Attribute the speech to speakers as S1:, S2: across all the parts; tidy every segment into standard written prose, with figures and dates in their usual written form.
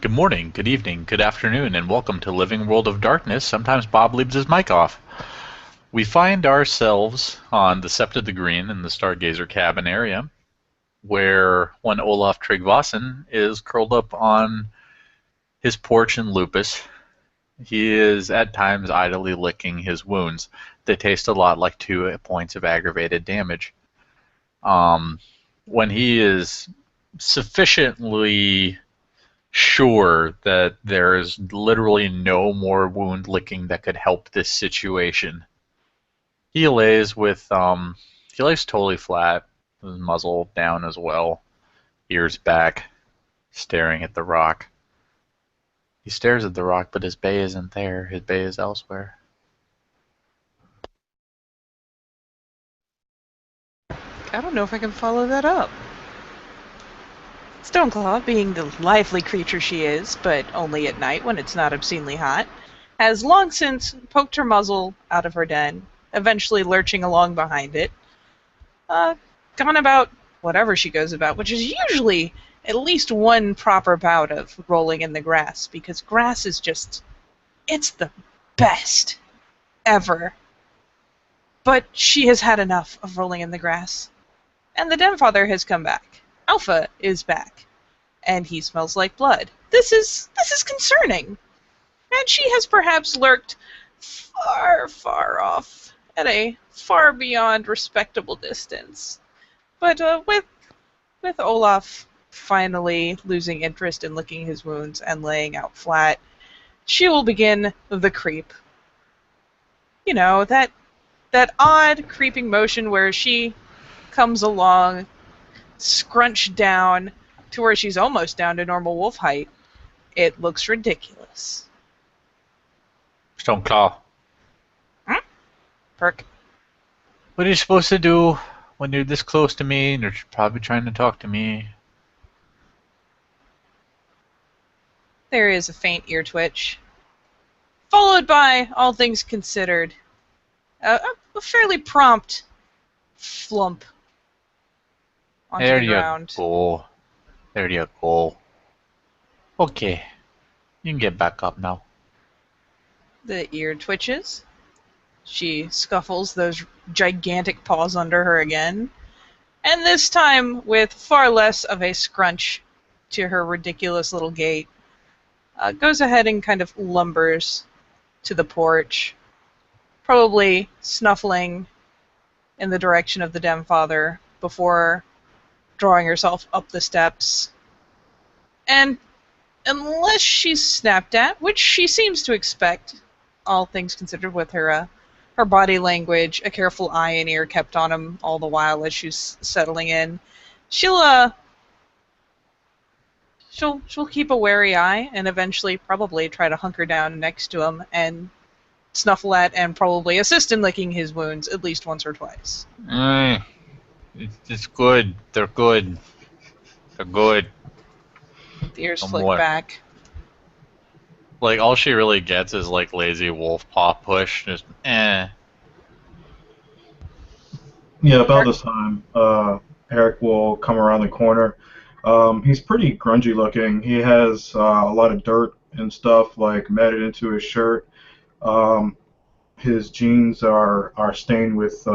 S1: Good morning, good evening, good afternoon, and welcome to Living World of Darkness. Sometimes Bob leaves his mic off. We find ourselves on the Sept of the Green in the Stargazer cabin area, where one Olaf Tryggvason is curled up on his porch in Lupus. He is at times idly licking his wounds. They taste a lot like 2 points of aggravated damage. When he is sufficiently sure that there is literally no more wound licking that could help this situation, he lays totally flat, his muzzle down as well, ears back, staring at the rock. He stares at the rock, but his bay isn't there. His bay is elsewhere.
S2: I don't know if I can follow that up. Stoneclaw, being the lively creature she is, but only at night when it's not obscenely hot, has long since poked her muzzle out of her den, eventually lurching along behind it, gone about whatever she goes about, which is usually at least one proper bout of rolling in the grass, because grass is just, it's the best ever. But she has had enough of rolling in the grass. And the Den Father has come back. Alpha is back. And he smells like blood. This is concerning. And she has perhaps lurked far, far off, at a far beyond respectable distance. But with Olaf finally losing interest in licking his wounds and laying out flat, she will begin the creep. You know, that odd creeping motion where she comes along, scrunched down to where she's almost down to normal wolf height. It looks ridiculous.
S1: Stoneclaw,
S2: Perk.
S1: what are you supposed to do when you're this close to me and you're probably trying to talk to me?
S2: There is a faint ear twitch, followed by, all things considered, a fairly prompt flump onto
S1: There
S2: the
S1: you
S2: ground.
S1: go. There you go. Okay, you can get back up now.
S2: The ear twitches. She scuffles those gigantic paws under her again, and this time with far less of a scrunch to her ridiculous little gait, goes ahead and kind of lumbers to the porch, probably snuffling in the direction of the Den Father before drawing herself up the steps. And unless she's snapped at, which she seems to expect, all things considered, with her body language, a careful eye and ear kept on him all the while as she's settling in, she'll keep a wary eye and eventually probably try to hunker down next to him and snuffle at and probably assist in licking his wounds at least once or twice.
S1: It's good. They're good. They're good.
S2: The ears
S1: No
S2: flick
S1: more.
S2: back.
S1: Like, all she really gets is, like, lazy wolf paw push. Just, eh.
S3: Yeah, about this time, Eric will come around the corner. He's pretty grungy looking. He has a lot of dirt and stuff like matted into his shirt. His jeans are stained with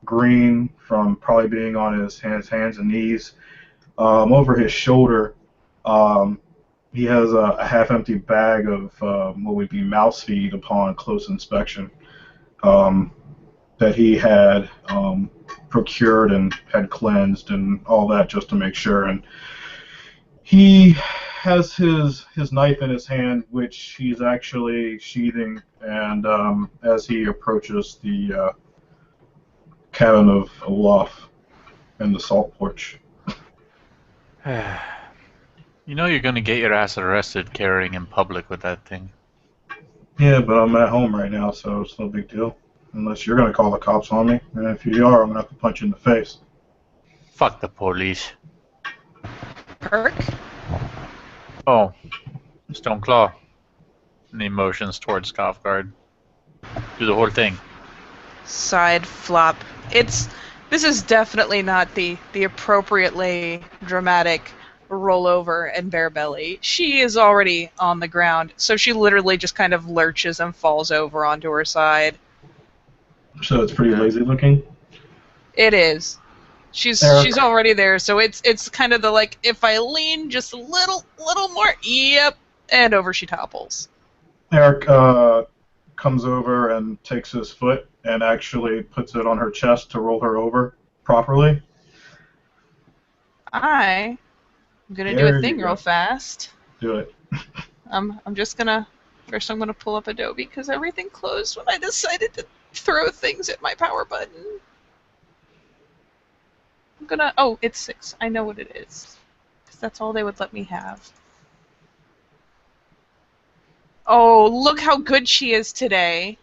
S3: green from probably being on his hands and knees. Over his shoulder, he has a half-empty bag of what would be mouse feed upon close inspection. That he had procured and had cleansed and all that just to make sure. And he has his knife in his hand, which he's actually sheathing, and as he approaches the cabin of Olaf and the salt porch.
S1: You know you're gonna get your ass arrested carrying in public with that thing.
S3: Yeah, but I'm at home right now, so it's no big deal. Unless you're going to call the cops on me. And if you are, I'm going to have to punch you in the face.
S1: Fuck the police.
S2: Perk?
S1: Oh, Stoneclaw. And he motions towards Scoffguard. Do the whole thing.
S2: Side flop. This is definitely not the appropriately dramatic roll over and bare belly. She is already on the ground, so she literally just kind of lurches and falls over onto her side.
S3: So it's pretty
S1: Yeah.
S3: lazy looking.
S2: It is.
S3: Eric,
S2: She's already there, so it's kind of the like, if I lean just a little more, yep, and over she topples.
S3: Eric comes over and takes his foot and actually puts it on her chest to roll her over properly.
S2: I'm gonna do a
S3: There you
S2: thing real
S3: go.
S2: fast.
S3: Do it.
S2: I'm just gonna first I'm gonna pull up Adobe because everything closed when I decided to throw things at my power button. I'm gonna it's 6. I know what it is. Because that's all they would let me have. Oh, look how good she is today.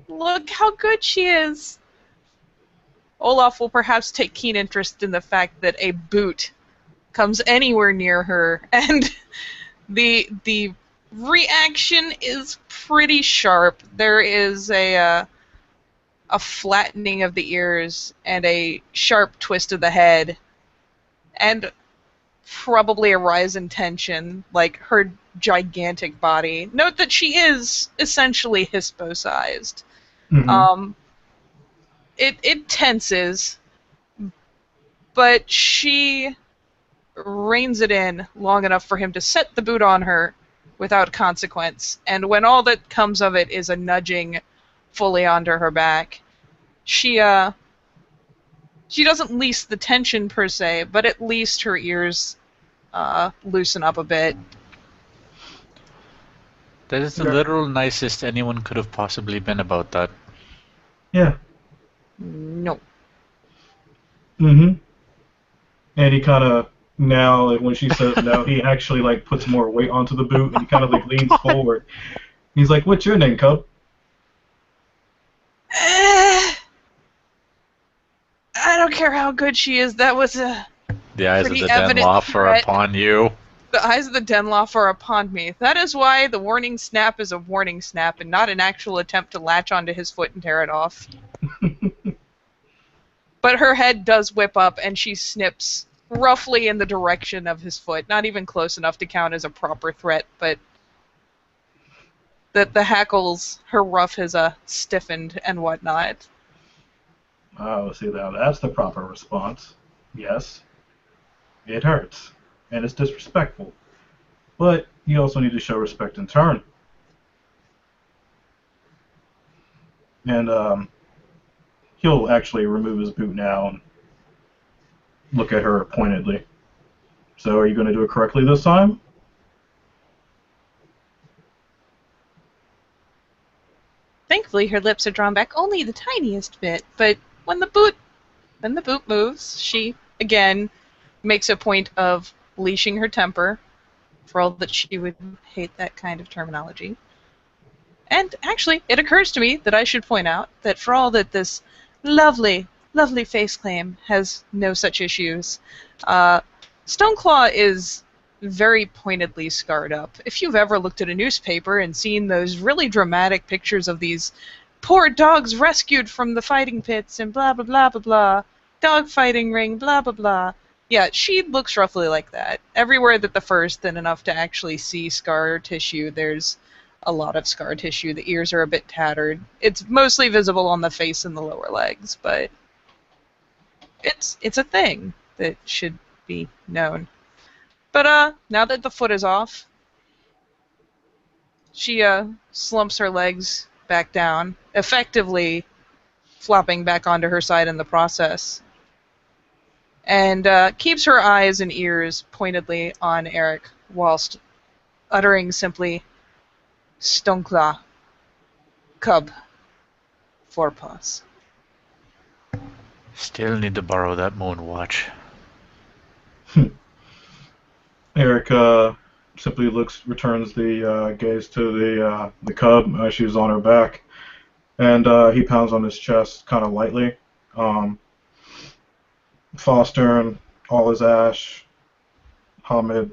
S2: Look how good she is. Olaf will perhaps take keen interest in the fact that a boot comes anywhere near her, and the reaction is pretty sharp. There is a flattening of the ears and a sharp twist of the head, and probably a rise in tension, like her gigantic body. Note that she is essentially Hispo-sized.
S3: Hmm.
S2: Um, it tenses, but she reins it in long enough for him to set the boot on her without consequence. And when all that comes of it is a nudging fully onto her back, she doesn't lease the tension per se, but at least her ears loosen up a bit.
S1: That is the literal nicest anyone could have possibly been about that.
S3: Yeah.
S2: No.
S3: Hmm. And he kind of now, like, when she says no, he actually like puts more weight onto the boot and he kind of like leans forward. He's like, "What's your name, Cub?"
S2: I don't care how good she is. That was a
S1: The eyes of
S2: pretty
S1: the
S2: evident
S1: Denloff are
S2: threat.
S1: upon you.
S2: The eyes of the Denloff are upon me. That is why the warning snap is a warning snap and not an actual attempt to latch onto his foot and tear it off. But her head does whip up and she snips roughly in the direction of his foot. Not even close enough to count as a proper threat, but that the hackles, her ruff has stiffened and whatnot.
S3: Oh, see, now that's the proper response. Yes, it hurts, and it's disrespectful. But you also need to show respect in turn. And he'll actually remove his boot now and look at her pointedly. So are you going to do it correctly this time?
S2: Thankfully, her lips are drawn back only the tiniest bit, but when the boot moves, she, again, makes a point of leashing her temper, for all that she would hate that kind of terminology. And actually, it occurs to me that I should point out that for all that this lovely, lovely face claim has no such issues, Stoneclaw is very pointedly scarred up. If you've ever looked at a newspaper and seen those really dramatic pictures of these poor dogs rescued from the fighting pits and blah blah blah blah blah, dog fighting ring, blah blah blah. Yeah, she looks roughly like that. Everywhere that the fur's thin enough to actually see scar tissue, there's a lot of scar tissue. The ears are a bit tattered. It's mostly visible on the face and the lower legs, but it's a thing that should be known. But now that the foot is off, she slumps her legs back down, effectively flopping back onto her side in the process, and keeps her eyes and ears pointedly on Eric whilst uttering simply, Stonkla, Cub, Forepaws.
S1: Still need to borrow that moon watch.
S3: Eric simply returns the gaze to the cub as she's on her back, and he pounds on his chest kind of lightly. Foster and all his ash, Hamid,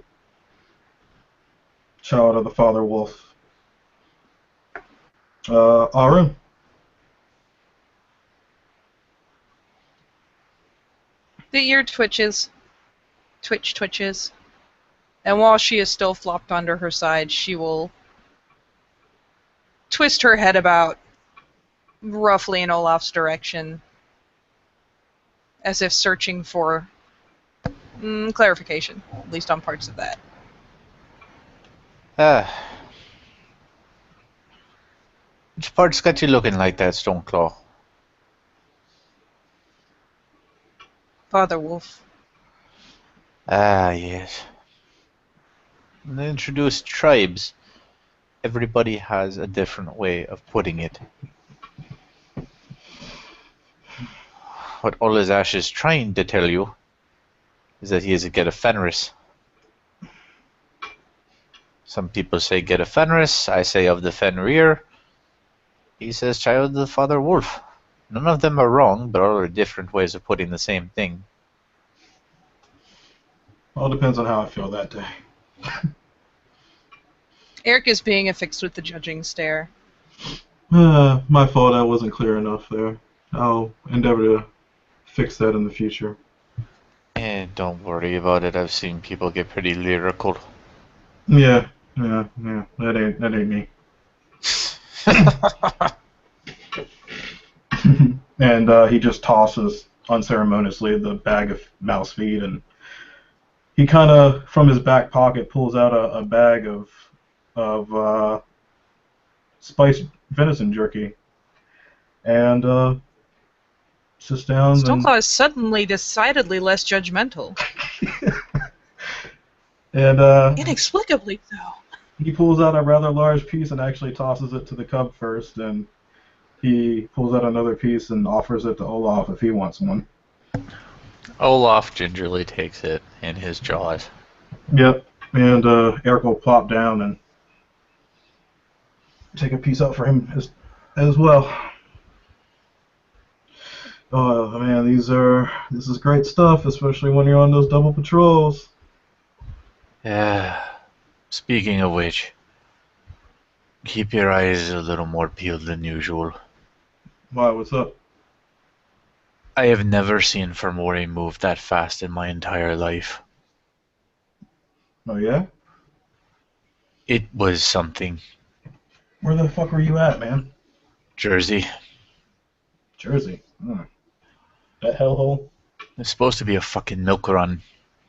S3: child of the father wolf. Arun.
S2: The ear twitches twitches. And while she is still flopped onto her side, she will twist her head about roughly in Olaf's direction, as if searching for clarification, at least on parts of that.
S1: Which part's got you looking like that, Stoneclaw?
S2: Father Wolf.
S1: Ah, yes. When they introduced tribes, everybody has a different way of putting it. What Olazash is trying to tell you is that he is a get a Fenris. Some people say get a Fenris, I say of the Fenrir. He says child of the Father Wolf. None of them are wrong, but all are different ways of putting the same thing.
S3: All depends on how I feel that day.
S2: Eric is being affixed with the judging stare.
S3: My fault, I wasn't clear enough there. I'll endeavor to fix that in the future.
S1: Don't worry about it. I've seen people get pretty lyrical.
S3: Yeah. That ain't me. And he just tosses unceremoniously the bag of mouse feed, and he kind of, from his back pocket, pulls out a bag of spiced venison jerky, and sits down.
S2: Stoneclaw is suddenly decidedly less judgmental.
S3: And
S2: Inexplicably, though.
S3: he pulls out a rather large piece and actually tosses it to the cub first, and he pulls out another piece and offers it to Olaf if he wants one.
S1: Olaf gingerly takes it in his jaws.
S3: Yep, and Eric will plop down and take a piece out for him as well. Oh man, this is great stuff, especially when you're on those double patrols.
S1: Yeah. Speaking of which, keep your eyes a little more peeled than usual.
S3: Why, what's up?
S1: I have never seen Fermori move that fast in my entire life.
S3: Oh yeah?
S1: It was something.
S3: Where the fuck were you at, man?
S1: Jersey.
S3: Jersey. That hellhole?
S1: It's supposed to be a fucking milk run.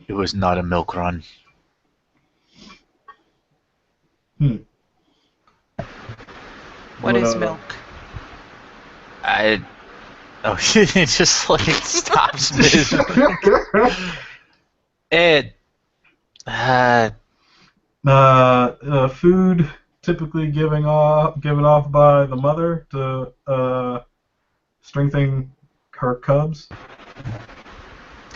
S1: It was not a milk run.
S2: What is milk?
S1: It just like stops mid.
S3: Food typically given off by the mother to strengthen her cubs.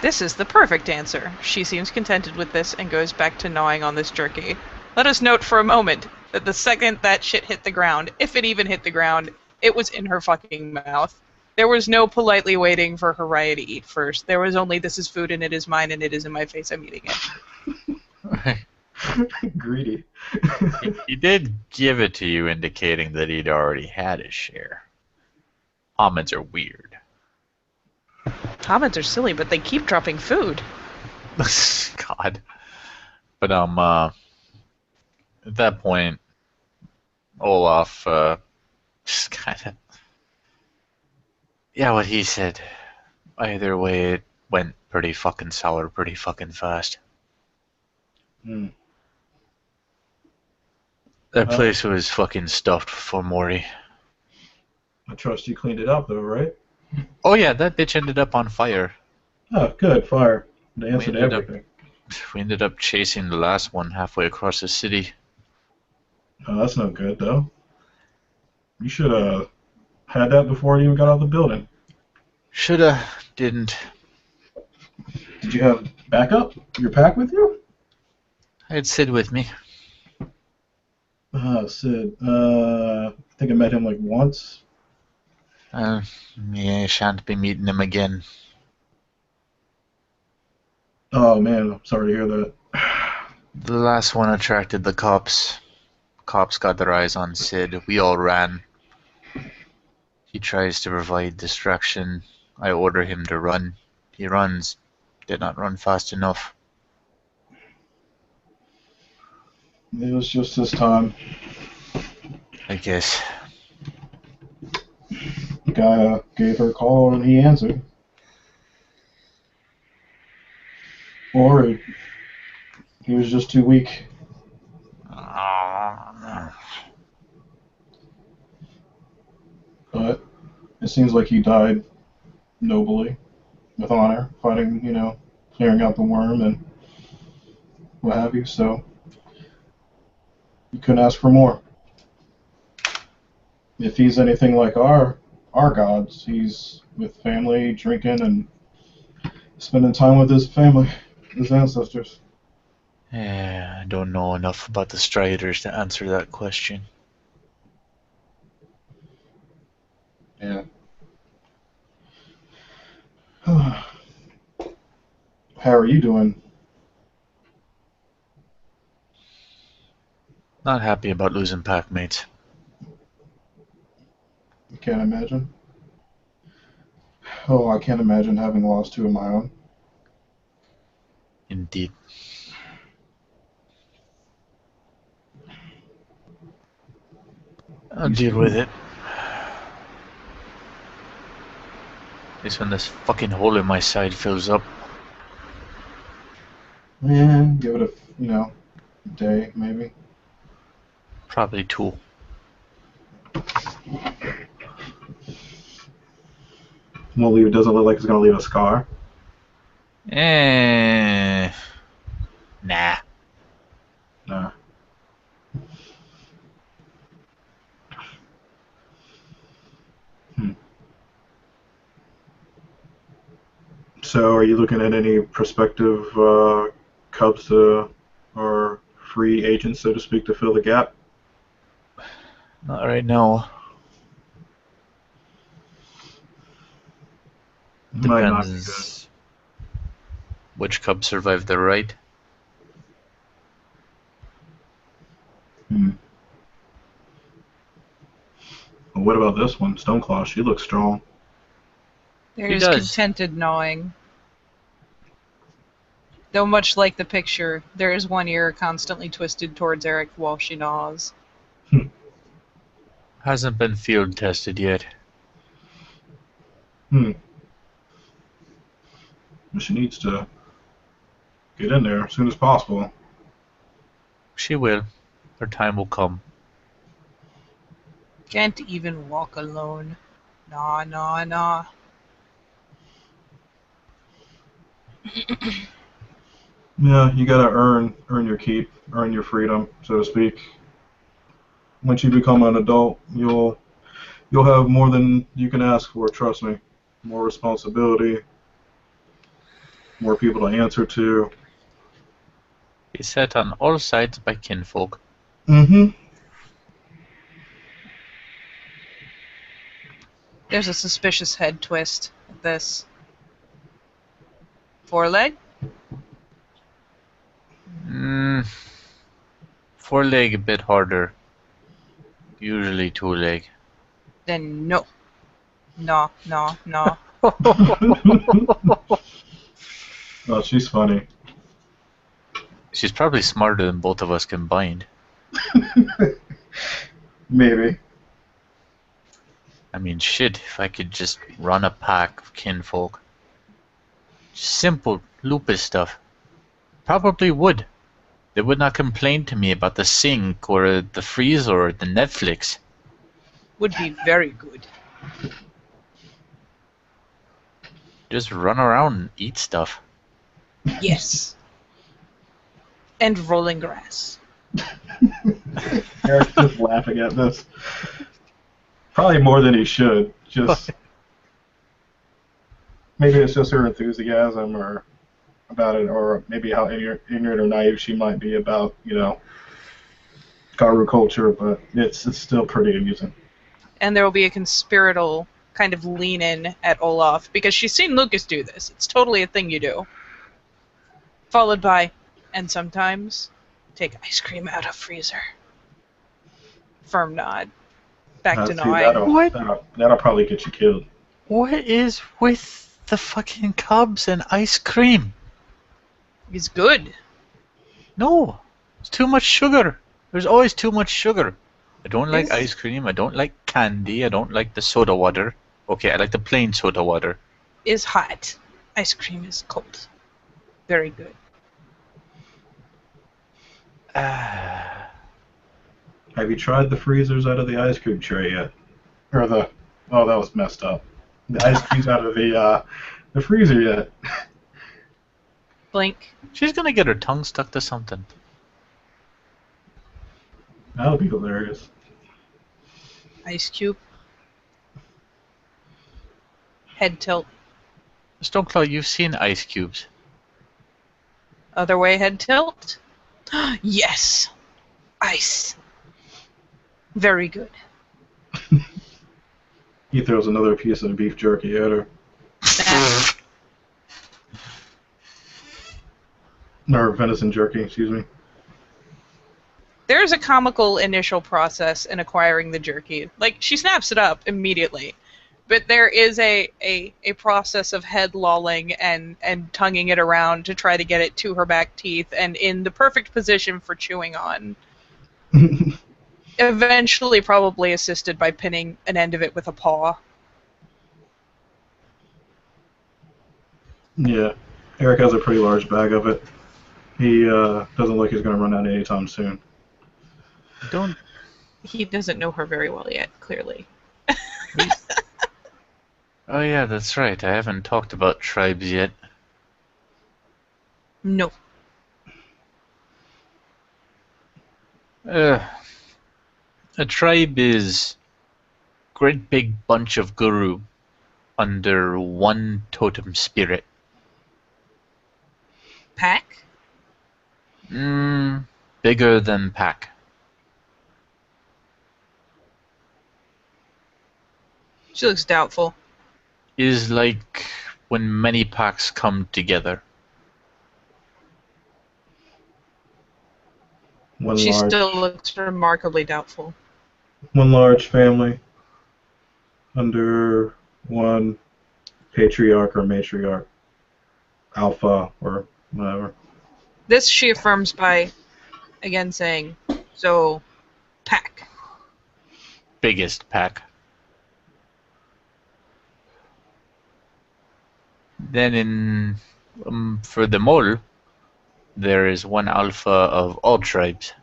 S2: This is the perfect answer. She seems contented with this and goes back to gnawing on this jerky. Let us note for a moment that the second that shit hit the ground, if it even hit the ground, it was in her fucking mouth. There was no politely waiting for Hariah to eat first. There was only, this is food and it is mine and it is in my face, I'm eating it.
S3: Greedy.
S1: He did give it to you, indicating that he'd already had his share. Homins are weird.
S2: Homins are silly, but they keep dropping food.
S1: God. But at that point, Olaf just kind of, yeah, what he said. Either way, it went pretty fucking sour, pretty fucking fast. That place was fucking stuffed for Mori.
S3: I trust you cleaned it up, though, right?
S1: Oh yeah, that bitch ended up on fire.
S3: Oh, good. Fire. The answer to everything.
S1: We ended up chasing the last one halfway across the city.
S3: Oh, that's no good, though. You should have had that before you even got out of the building.
S1: Shoulda, didn't.
S3: Did you have backup? Your pack with you?
S1: I had Sid with me.
S3: Sid. I think I met him like once.
S1: Yeah, I shan't be meeting him again.
S3: Oh man, I'm sorry to hear that.
S1: The last one attracted the cops. Cops got their eyes on Sid. We all ran. He tries to provide distraction. I order him to run. He runs. Did not run fast enough.
S3: It was just his time.
S1: I guess.
S3: The guy gave her a call and he answered. Or he was just too weak. But it seems like he died nobly, with honor, fighting, clearing out the worm and what have you. So you couldn't ask for more. If he's anything like our gods, he's with family, drinking, and spending time with his family, his ancestors.
S1: Yeah, I don't know enough about the Striders to answer that question.
S3: Yeah. How are you doing?
S1: Not happy about losing pack mates.
S3: I can't imagine. Oh, I can't imagine having lost two of my own.
S1: Indeed. I'll deal with it. At least when this fucking hole in my side fills up.
S3: Yeah, give it a day maybe.
S1: Probably 2.
S3: It doesn't look like it's gonna leave a scar.
S1: Nah.
S3: Nah. Hmm. So, are you looking at any prospective Cubs or free agents, so to speak, to fill the gap?
S1: Not right now.
S3: Might not be good.
S1: Depends which Cub survived the ride.
S3: Hmm. Well, what about this one, Stoneclaw? She looks strong.
S2: There's
S1: does.
S2: contented gnawing. Though much like the picture, there is one ear constantly twisted towards Eric while she gnaws.
S1: Hasn't been field tested yet.
S3: Hmm. She needs to get in there as soon as possible.
S1: She will. Her time will come.
S2: Can't even walk alone. Nah, nah, nah.
S3: Yeah, you gotta earn your keep, earn your freedom, so to speak. Once you become an adult, you'll have more than you can ask for. Trust me, more responsibility, more people to answer to.
S1: Beset on all sides by kinfolk.
S3: Mm-hmm.
S2: There's a suspicious head twist at this. Foreleg?
S1: Four-leg a bit harder. Usually 2-leg.
S2: Then no. Nah, nah, nah.
S3: Oh, she's funny.
S1: She's probably smarter than both of us combined.
S3: Maybe.
S1: I mean, shit, if I could just run a pack of kinfolk. Simple lupus stuff. Probably would. They would not complain to me about the sink or the freeze or the Netflix.
S2: Would be very good.
S1: Just run around and eat stuff.
S2: Yes. And rolling grass.
S3: Eric's just laughing at this. Probably more than he should. Just maybe it's just her enthusiasm or about it, or maybe how ignorant or naive she might be about Garu culture. But it's still pretty amusing.
S2: And there will be a conspiratorial kind of lean in at Olaf because she's seen Lucas do this. It's totally a thing you do. Followed by, and sometimes take ice cream out of freezer. Firm nod. Back to
S3: See,
S2: gnawing.
S3: that'll probably get you killed.
S1: What is with the fucking Cubs and ice cream?
S2: It's good.
S1: No, it's too much sugar. There's always too much sugar. I don't like
S2: Is
S1: ice cream. I don't like candy. I don't like the soda water. Okay, I like the plain soda water.
S2: is hot. Ice cream is cold. Very good.
S1: Ah,
S3: Have you tried the freezers out of the ice cream tray yet? Or the oh, that was messed up. The ice creams out of the freezer yet?
S2: Blink.
S1: she's gonna get her tongue stuck to something.
S3: That would be hilarious.
S2: Ice cube. Head tilt.
S1: Stoneclaw, you've seen ice cubes.
S2: Other way head tilt. Yes! Ice. Very good.
S3: He throws another piece of beef jerky at her. Or venison jerky, excuse me.
S2: There's a comical initial process in acquiring the jerky. Like, she snaps it up immediately. But there is a process of head lolling and tonguing it around to try to get it to her back teeth and in the perfect position for chewing on. Eventually probably assisted by pinning an end of it with a paw.
S3: Yeah. Eric has a pretty large bag of it. He doesn't look like he's going to run out anytime soon.
S1: Don't.
S2: He doesn't know her very well yet, clearly.
S1: Oh yeah, that's right. I haven't talked about tribes yet.
S2: No.
S1: A tribe is a great big bunch of guru under one totem spirit.
S2: Pack?
S1: Bigger than pack.
S2: She looks doubtful.
S1: Is like when many packs come together.
S2: She still looks remarkably doubtful.
S3: One large family under one patriarch or matriarch, alpha or whatever.
S2: This she affirms by, again, saying, so, pack.
S1: Biggest pack. Then for the mole, there is one alpha of all tribes.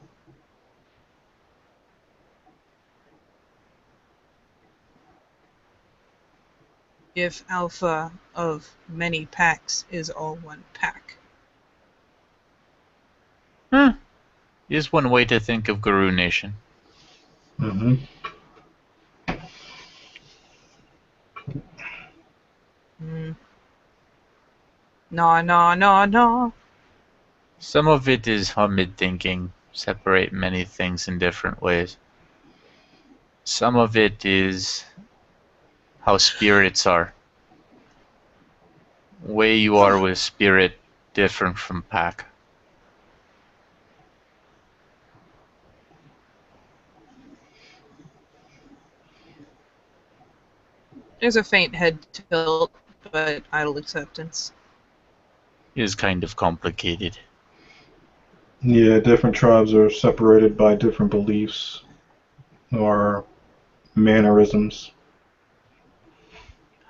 S2: If alpha of many packs is all one pack.
S1: Is one way to think of Guru Nation.
S3: Mm-hmm.
S2: No.
S1: Some of it is Hamid thinking, separate many things in different ways. Some of it is how spirits are. Way you are with spirit different from pack.
S2: There's a faint head tilt, but idle acceptance.
S1: Is kind of complicated.
S3: Yeah, different tribes are separated by different beliefs or mannerisms.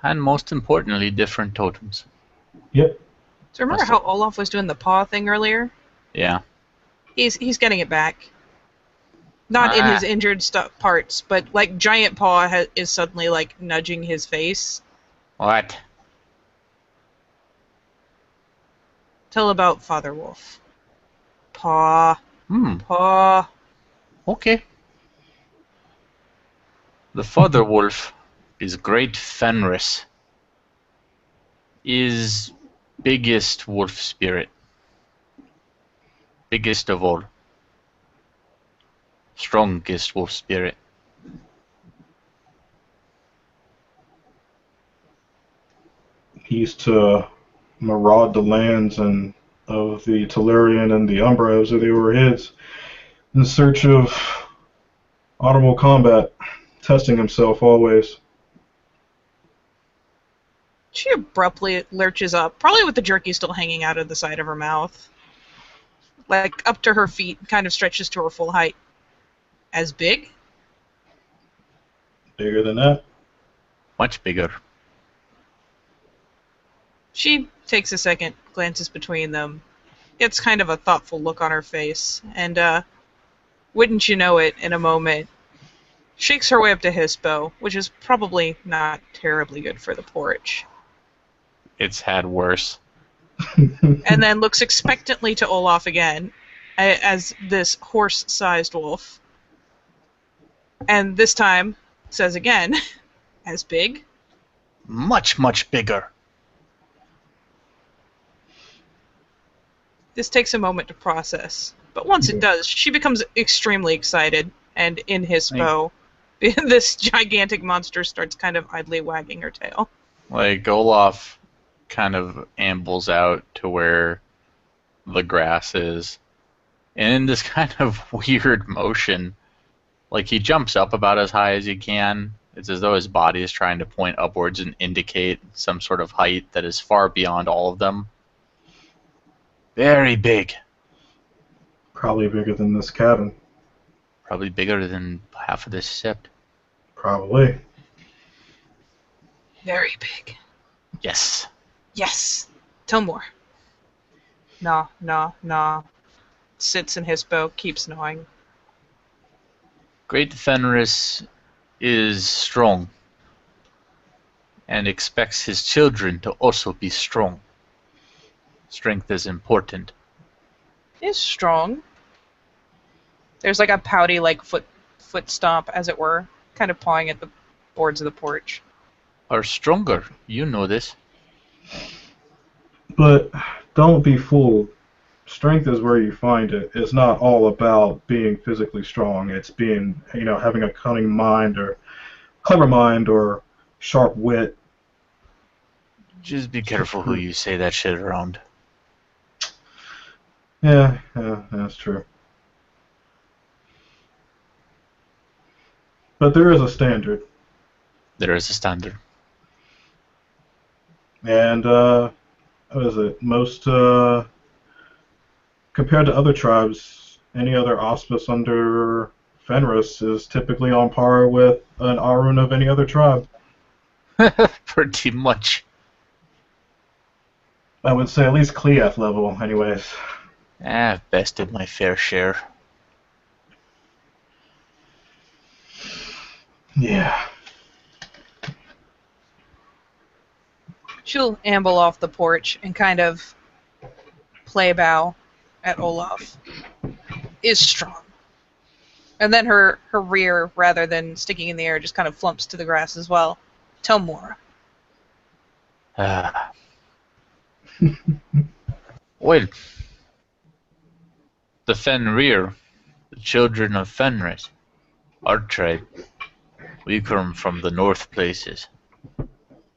S1: And most importantly, different totems.
S3: Yep.
S2: So remember how Olaf was doing the paw thing earlier?
S1: Yeah.
S2: He's getting it back. Not in his injured parts, but like Giant Paw is suddenly like nudging his face.
S1: What?
S2: Tell about Father Wolf. Paw.
S1: Hmm.
S2: Paw.
S1: Okay. The Father Wolf is Great Fenris. Is biggest wolf spirit. Biggest of all. Strongest wolf spirit.
S3: He used to maraud the lands and of the Tellurian and the Umbra as if they were his, in search of audible combat, testing himself always.
S2: She abruptly lurches up, probably with the jerky still hanging out of the side of her mouth. Like, up to her feet, kind of stretches to her full height. As big?
S3: Bigger than that?
S1: Much bigger.
S2: She takes a second, glances between them, gets kind of a thoughtful look on her face, and, wouldn't you know it, in a moment, shakes her way up to Hispo, which is probably not terribly good for the porch,
S1: It's had worse.
S2: and then looks expectantly to Olaf again, as this horse-sized wolf, and this time says again, as big?
S1: Much, much bigger.
S2: This takes a moment to process, but once it does, she becomes extremely excited, and in Hispo, this gigantic monster starts kind of idly wagging her tail.
S1: Like, Olaf kind of ambles out to where the grass is. And in this kind of weird motion, like, he jumps up about as high as he can. It's as though his body is trying to point upwards and indicate some sort of height that is far beyond all of them. Very big.
S3: Probably bigger than this cabin.
S1: Probably bigger than half of this ship.
S3: Probably.
S2: Very big.
S1: Yes.
S2: Yes. Tell more. Nah, nah, nah. Sits in Hispo, keeps gnawing.
S1: Great Fenris is strong and expects his children to also be strong. Strength is important.
S2: Is strong. There's like a pouty, like foot stomp, as it were, kind of pawing at the boards of the porch.
S1: Are stronger. You know this.
S3: But don't be fooled. Strength is where you find it. It's not all about being physically strong. It's being, having a cunning mind or clever mind or sharp wit.
S1: Just be careful who you say that shit around.
S3: Yeah, that's true. But there is a standard.
S1: There is a standard.
S3: And, what is it? Most, compared to other tribes, any other auspice under Fenris is typically on par with an Arun of any other tribe.
S1: Pretty much.
S3: I would say at least Cleath level, anyways.
S1: I've bested my fair share.
S3: Yeah.
S2: She'll amble off the porch and kind of play bow at Olaf. Is strong. And then her rear, rather than sticking in the air, just kind of flumps to the grass as well. Tell more.
S1: Well, the Fenrir, the children of Fenris, our tribe, we come from the north places.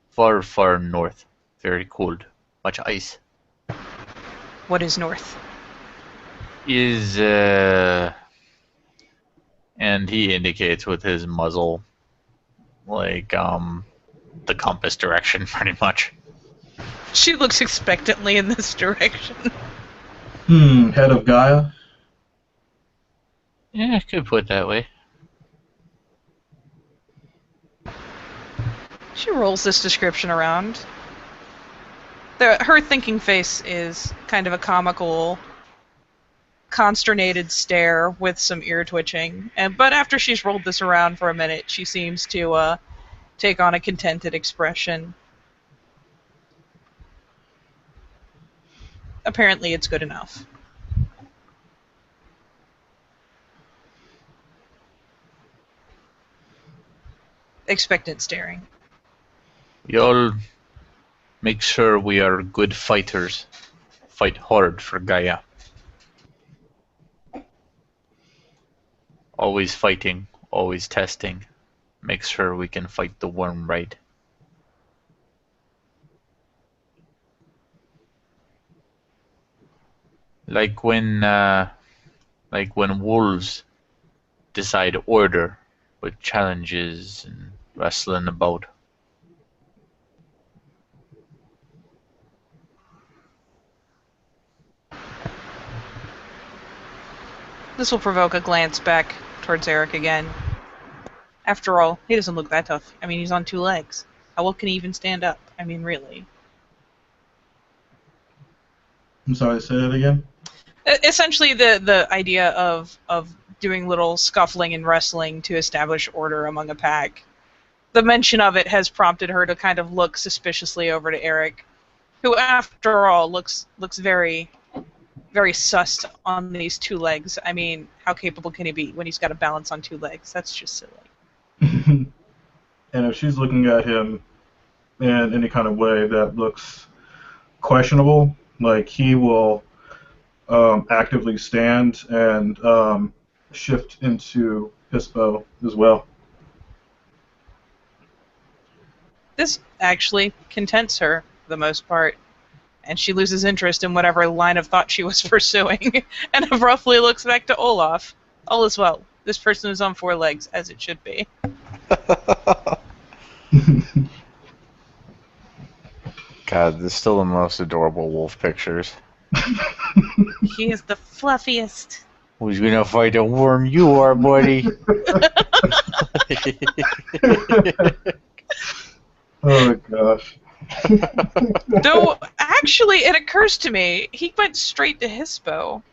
S1: Far, far north. Very cold. Much ice.
S2: What is north?
S1: Is, and he indicates with his muzzle, like, the compass direction, pretty much.
S2: She looks expectantly in this direction.
S3: Head of Gaia?
S1: Yeah, could put it that way.
S2: She rolls this description around. Her thinking face is kind of a comical, consternated stare with some ear twitching. But after she's rolled this around for a minute, she seems to take on a contented expression. Apparently it's good enough. Expectant staring.
S1: We all make sure we are good fighters. Fight hard for Gaia. Always fighting, always testing. Make sure we can fight the worm right. Like when wolves decide order with challenges and wrestling about.
S2: This will provoke a glance back towards Eric again. After all, he doesn't look that tough. I mean, he's on 2 legs. How well can he even stand up? I mean, really.
S3: I'm sorry, say that again?
S2: Essentially, the idea of doing little scuffling and wrestling to establish order among a pack. The mention of it has prompted her to kind of look suspiciously over to Eric, who, after all, looks very, very sus on these 2 legs. I mean, how capable can he be when he's got to balance on 2 legs? That's just silly.
S3: And if she's looking at him in any kind of way that looks questionable, like he will actively stand and shift into Hispo as well.
S2: This actually contents her for the most part, and she loses interest in whatever line of thought she was pursuing, and abruptly looks back to Olaf. All is well. This person is on 4 legs, as it should be.
S1: God, this is still the most adorable wolf pictures.
S2: He is the fluffiest.
S1: Who's gonna fight a worm? You are, buddy.
S3: Oh gosh.
S2: Though, actually, it occurs to me, he went straight to Hispo.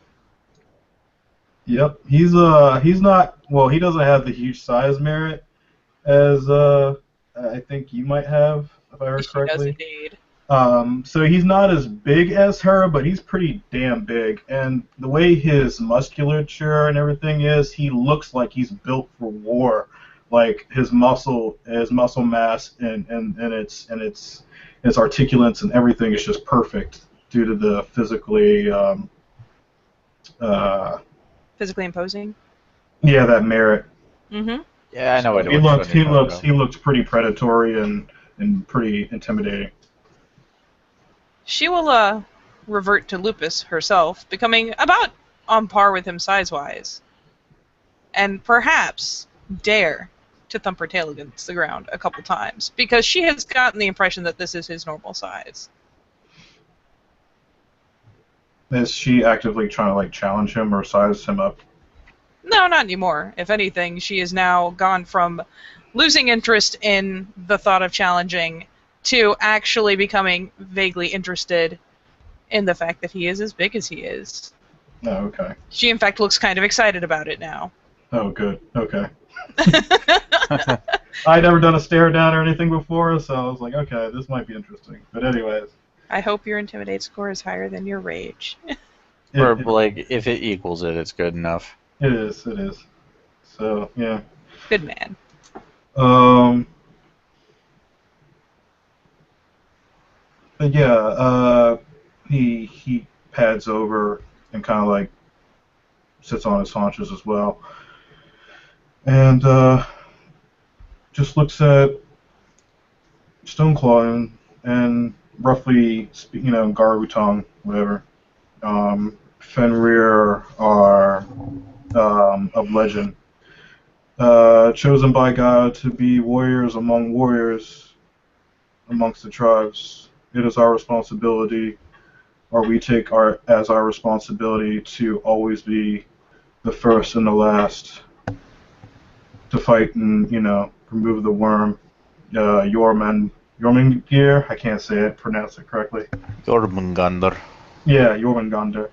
S3: Yep, he's not, well, he doesn't have the huge size merit as I think you might have, if I heard
S2: She
S3: correctly.
S2: does indeed.
S3: So he's not as big as her, but he's pretty damn big. And the way his musculature and everything is, he looks like he's built for war. Like his muscle mass and its articulants and everything is just perfect due to the physically
S2: Physically imposing.
S3: yeah, that merit.
S2: Mm-hmm.
S1: Yeah, I know what
S3: He
S1: which
S3: looks
S1: one you're talking about.
S3: he looks pretty predatory and pretty intimidating.
S2: She will revert to Lupus herself, becoming about on par with him size-wise. And perhaps dare to thump her tail against the ground a couple times, because she has gotten the impression that this is his normal size.
S3: Is she actively trying to like challenge him or size him up?
S2: No, not anymore. If anything, she has now gone from losing interest in the thought of challenging to actually becoming vaguely interested in the fact that he is as big as he is.
S3: Oh, okay.
S2: She, in fact, looks kind of excited about it now.
S3: Oh, good. Okay. I'd never done a stare down or anything before, so I was like, okay, this might be interesting. But anyways.
S2: I hope your Intimidate score is higher than your Rage.
S1: Or, like, if it equals it, it's good enough.
S3: It is. So, yeah.
S2: Good man.
S3: But yeah, he pads over and kind of like sits on his haunches as well, and just looks at Stoneclaw and roughly, Garu tongue, whatever. Fenrir are of legend, chosen by God to be warriors among warriors amongst the tribes. It is our responsibility, or we take as our responsibility to always be the first and the last to fight and, remove the worm. Jormungandr, I can't say it, pronounce it correctly.
S1: Jormungandr.
S3: Yeah, Jormungandr.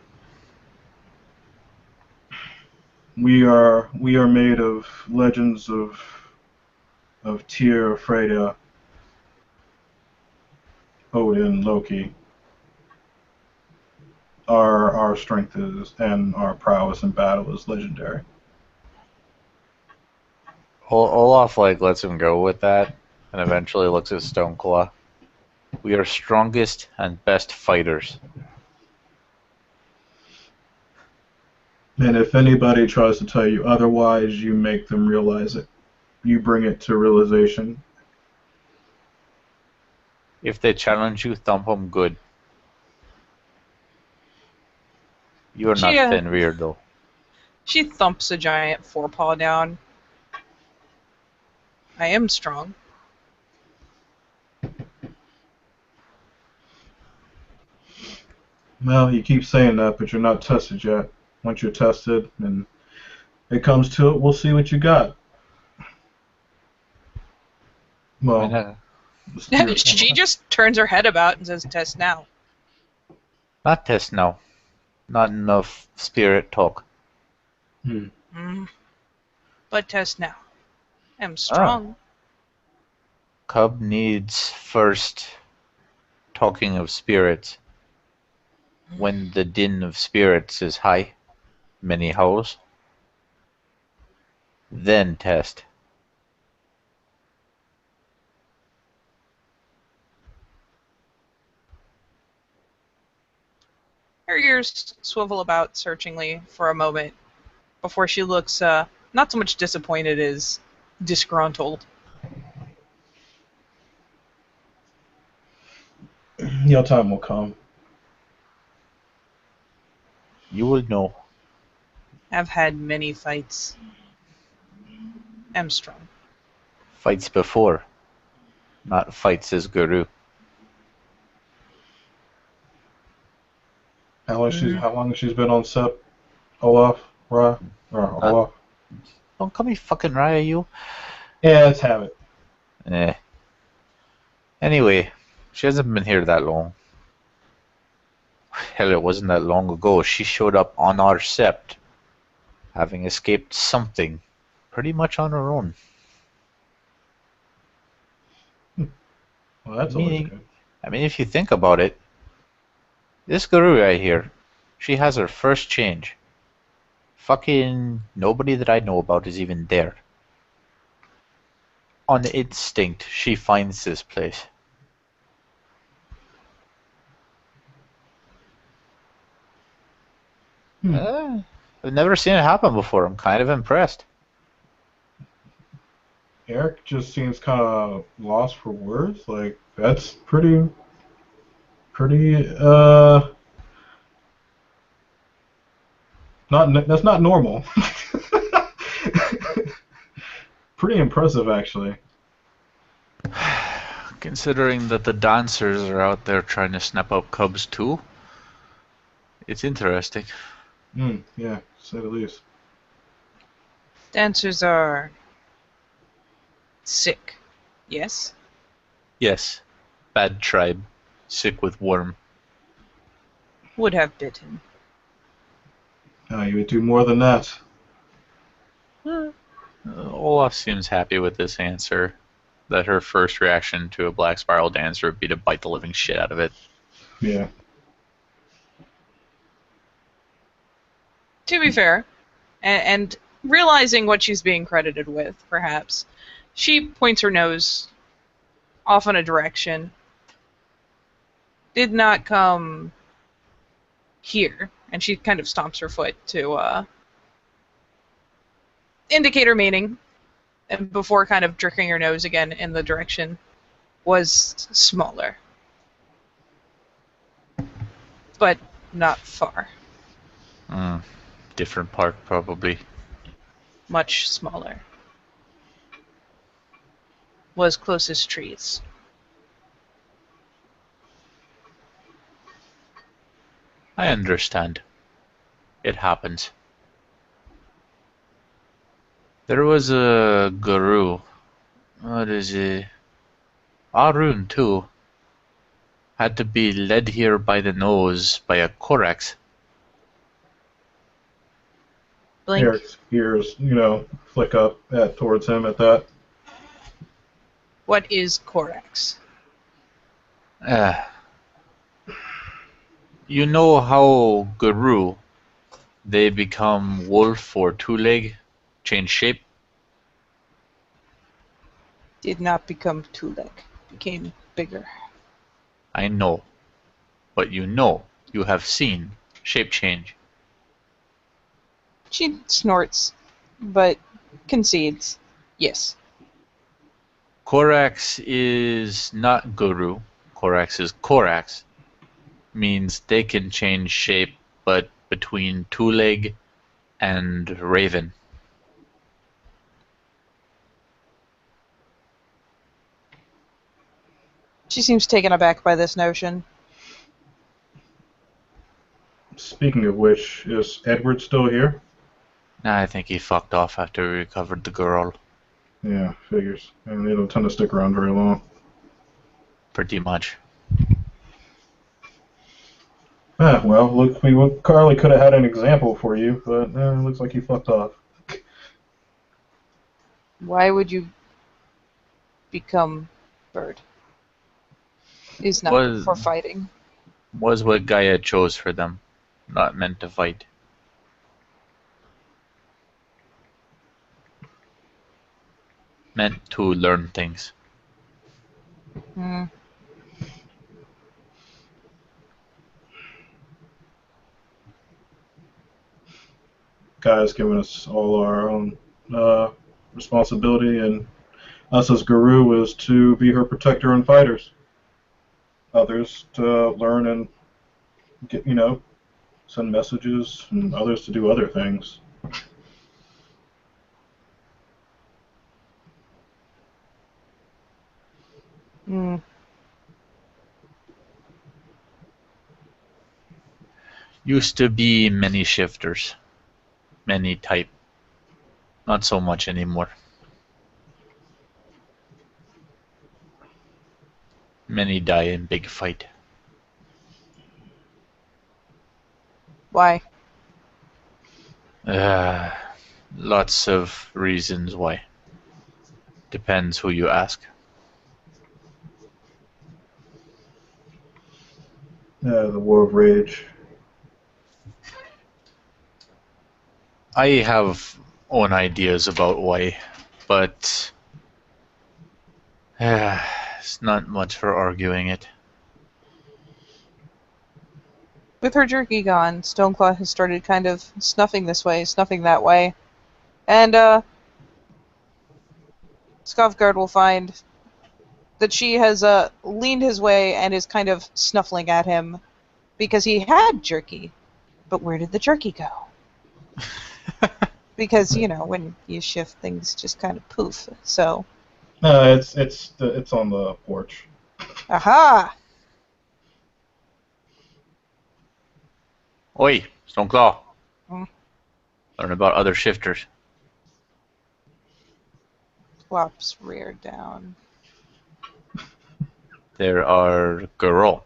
S3: We are made of legends of Tyr, Freya, Odin, Loki. Our strength is, and our prowess in battle is legendary.
S1: Olaf lets him go with that, and eventually looks at Stoneclaw. We are strongest and best fighters.
S3: And if anybody tries to tell you otherwise, you make them realize it. You bring it to realization.
S1: If they challenge you, thump them good. You are not Fenrir, though.
S2: She thumps a giant forepaw down. I am strong.
S3: Well, you keep saying that, but you're not tested yet. Once you're tested, and it comes to it, we'll see what you got.
S1: And,
S3: Well, the spirit.
S2: She just turns her head about and says, "Test now."
S1: not test now. Not enough spirit talk.
S3: Hmm.
S2: Mm, but test now. I'm
S1: Ah.
S2: strong.
S1: Cub needs first talking of spirits. When the din of spirits is high, many howls, then test.
S2: Her ears swivel about searchingly for a moment before she looks not so much disappointed as disgruntled.
S3: Your time will come.
S1: You will know.
S2: I've had many fights. I'm strong.
S1: Fights before, not fights as guru.
S2: Mm.
S3: How long has she's been on SEP? Olaf, Ra, or
S1: Uh,
S3: Olaf?
S1: don't call me fucking Raya, you.
S3: Yeah, let's have it.
S1: Eh. Anyway, she hasn't been here that long. Hell, it wasn't that long ago. She showed up on our sept, having escaped something, pretty much on her own.
S3: Well, that's always
S1: Meaning,
S3: good.
S1: I mean, if you think about it, this guru right here, she has her first change. Fucking nobody that I know about is even there. On instinct, she finds this place.
S3: Hmm.
S1: I've never seen it happen before. I'm kind of impressed.
S3: Eric just seems kind of lost for words. Like that's pretty. Not that's not normal. Pretty impressive, actually.
S1: Considering that the dancers are out there trying to snap up cubs too, it's interesting.
S3: Yeah, to say the least.
S2: Dancers are sick. Yes?
S1: Yes, bad tribe, sick with worm.
S2: Would have bitten.
S3: You would do more than that.
S1: Olaf seems happy with this answer. That her first reaction to a black spiral dancer would be to bite the living shit out of it.
S3: Yeah.
S2: To be fair, and realizing what she's being credited with, perhaps, she points her nose off in a direction. Did not come here. And she kind of stomps her foot to indicate her meaning. And before kind of jerking her nose again in the direction, was smaller. But not far.
S1: Mm, different park, probably.
S2: Much smaller. Was closest trees.
S1: I understand. It happens. There was a guru. What is it? Arun, too. Had to be led here by the nose by a Korax.
S2: Blink.
S3: Eric's ears, flick up towards him at that.
S2: What is Corax?
S1: Uh, you know how guru, they become wolf or two-leg, change shape?
S2: Did not become two-leg. Became bigger.
S1: I know. But you have seen shape change.
S2: She snorts, but concedes. Yes.
S1: Korax is not guru. Korax is Korax. Means they can change shape, but between two-leg and raven.
S2: She seems taken aback by this notion.
S3: Speaking of which, is Edward still here?
S1: I think he fucked off after we recovered the girl.
S3: Yeah, figures. And they don't tend to stick around very long.
S1: Pretty much.
S3: Ah, well, look, Carly could have had an example for you, but it looks like he fucked off.
S2: Why would you become bird? Is not good
S1: Was
S2: for fighting.
S1: was what Gaia chose for them. Not meant to fight. Meant to learn things.
S2: Hmm.
S3: Guy's given us all our own responsibility, and us as Guru is to be her protector and fighters. Others to learn and get, send messages, and others to do other things.
S2: Hmm.
S1: Used to be many shifters. Many type. Not so much anymore. Many die in big fight.
S2: Why?
S1: Uh, Lots of reasons why. Depends who you ask.
S3: The War of Rage.
S1: I have own ideas about why, but it's not much for arguing it.
S2: With her jerky gone, Stoneclaw has started kind of snuffing this way, snuffing that way. And, Skavgard will find that she has, leaned his way and is kind of snuffling at him because he had jerky. But where did the jerky go? Because, when you shift, things just kind of poof. So,
S3: It's on the porch.
S2: aha!
S1: Oi, Stoneclaw.
S2: Mm.
S1: Learn about other shifters.
S2: Flops rear down.
S1: There are girl.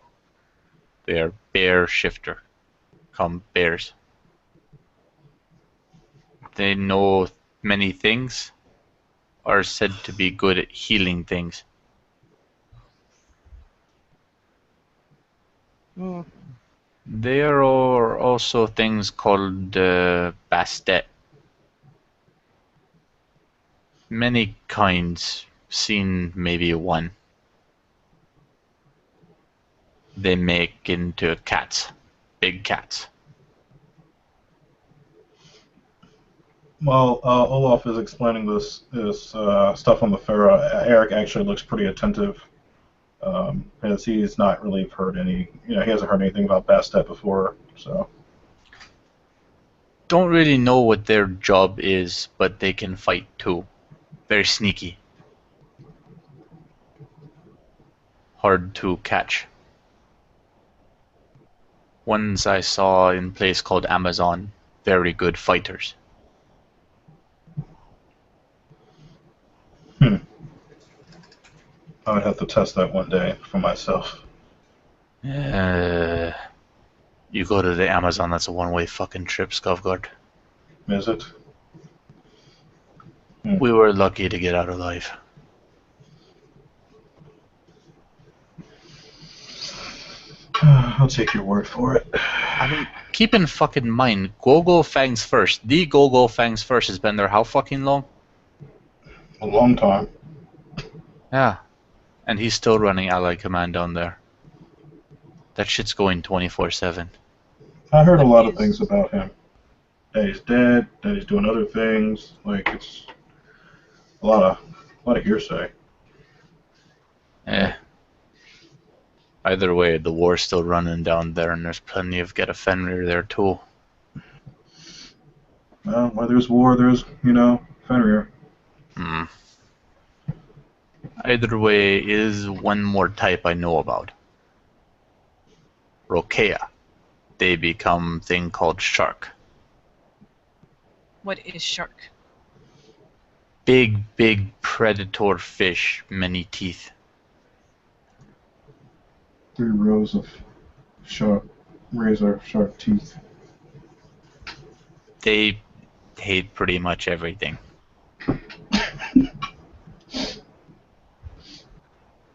S1: They are bear shifter. Come bears. They know many things. Are said to be good at healing things.
S2: Mm.
S1: There are also things called bastet. Many kinds. Seen maybe one. They make into cats. Big cats.
S3: While Olaf is explaining this stuff on the Pharaoh, Eric actually looks pretty attentive, as he's not really heard any, he hasn't heard anything about Bastet before, so.
S1: Don't really know what their job is, but they can fight too. Very sneaky. Hard to catch. Ones I saw in a place called Amazon. Very good fighters.
S3: Hmm. I would have to test that one day for myself.
S1: You go to the Amazon, that's a one-way fucking trip, Skovgard.
S3: Is it? Hmm.
S1: We were lucky to get out alive.
S3: I'll take your word for it.
S1: I mean, keep in fucking mind, Gogo Fangs First. The Gogo Fangs First has been there how fucking long?
S3: A long time.
S1: Yeah. And he's still running Allied Command down there. That shit's going 24/7.
S3: I heard a
S2: But
S3: lot of
S2: he's-
S3: things about him. That he's dead, that he's doing other things. Like, it's a lot of hearsay.
S1: Eh. Either way, the war's still running down there, and there's plenty of Get a Fenrir there too.
S3: Well, where there's war, there's, Fenrir.
S1: Hmm. Either way is one more type I know about. Rokea. They become thing called shark.
S2: What is shark?
S1: Big predator fish, many teeth.
S3: 3 rows of sharp, razor sharp teeth.
S1: They hate pretty much everything.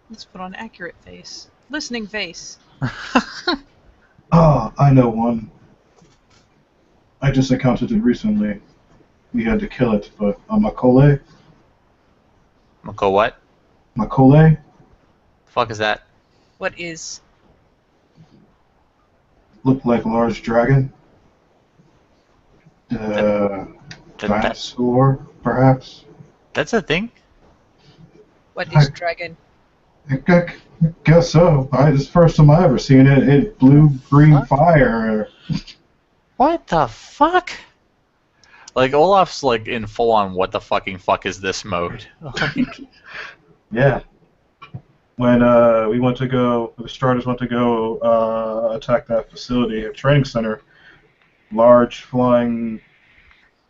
S2: Let's put on accurate face. Listening face.
S3: Ah, I know one. I just encountered it recently. We had to kill it, but a makole?
S1: Mako what?
S3: Makole?
S1: Fuck is that?
S2: What is?
S3: Looked like a large dragon.
S1: That, that's
S3: Dinosaur, perhaps?
S1: a thing?
S2: What
S3: I,
S2: is dragon?
S3: I guess so. This is the first time I ever seen it. It blew green
S1: What?
S3: fire.
S1: What the fuck? Like Olaf's like in full on what the fuck is this mode?
S3: Yeah. When we went to go, the starters went to go attack that facility, a training center, large flying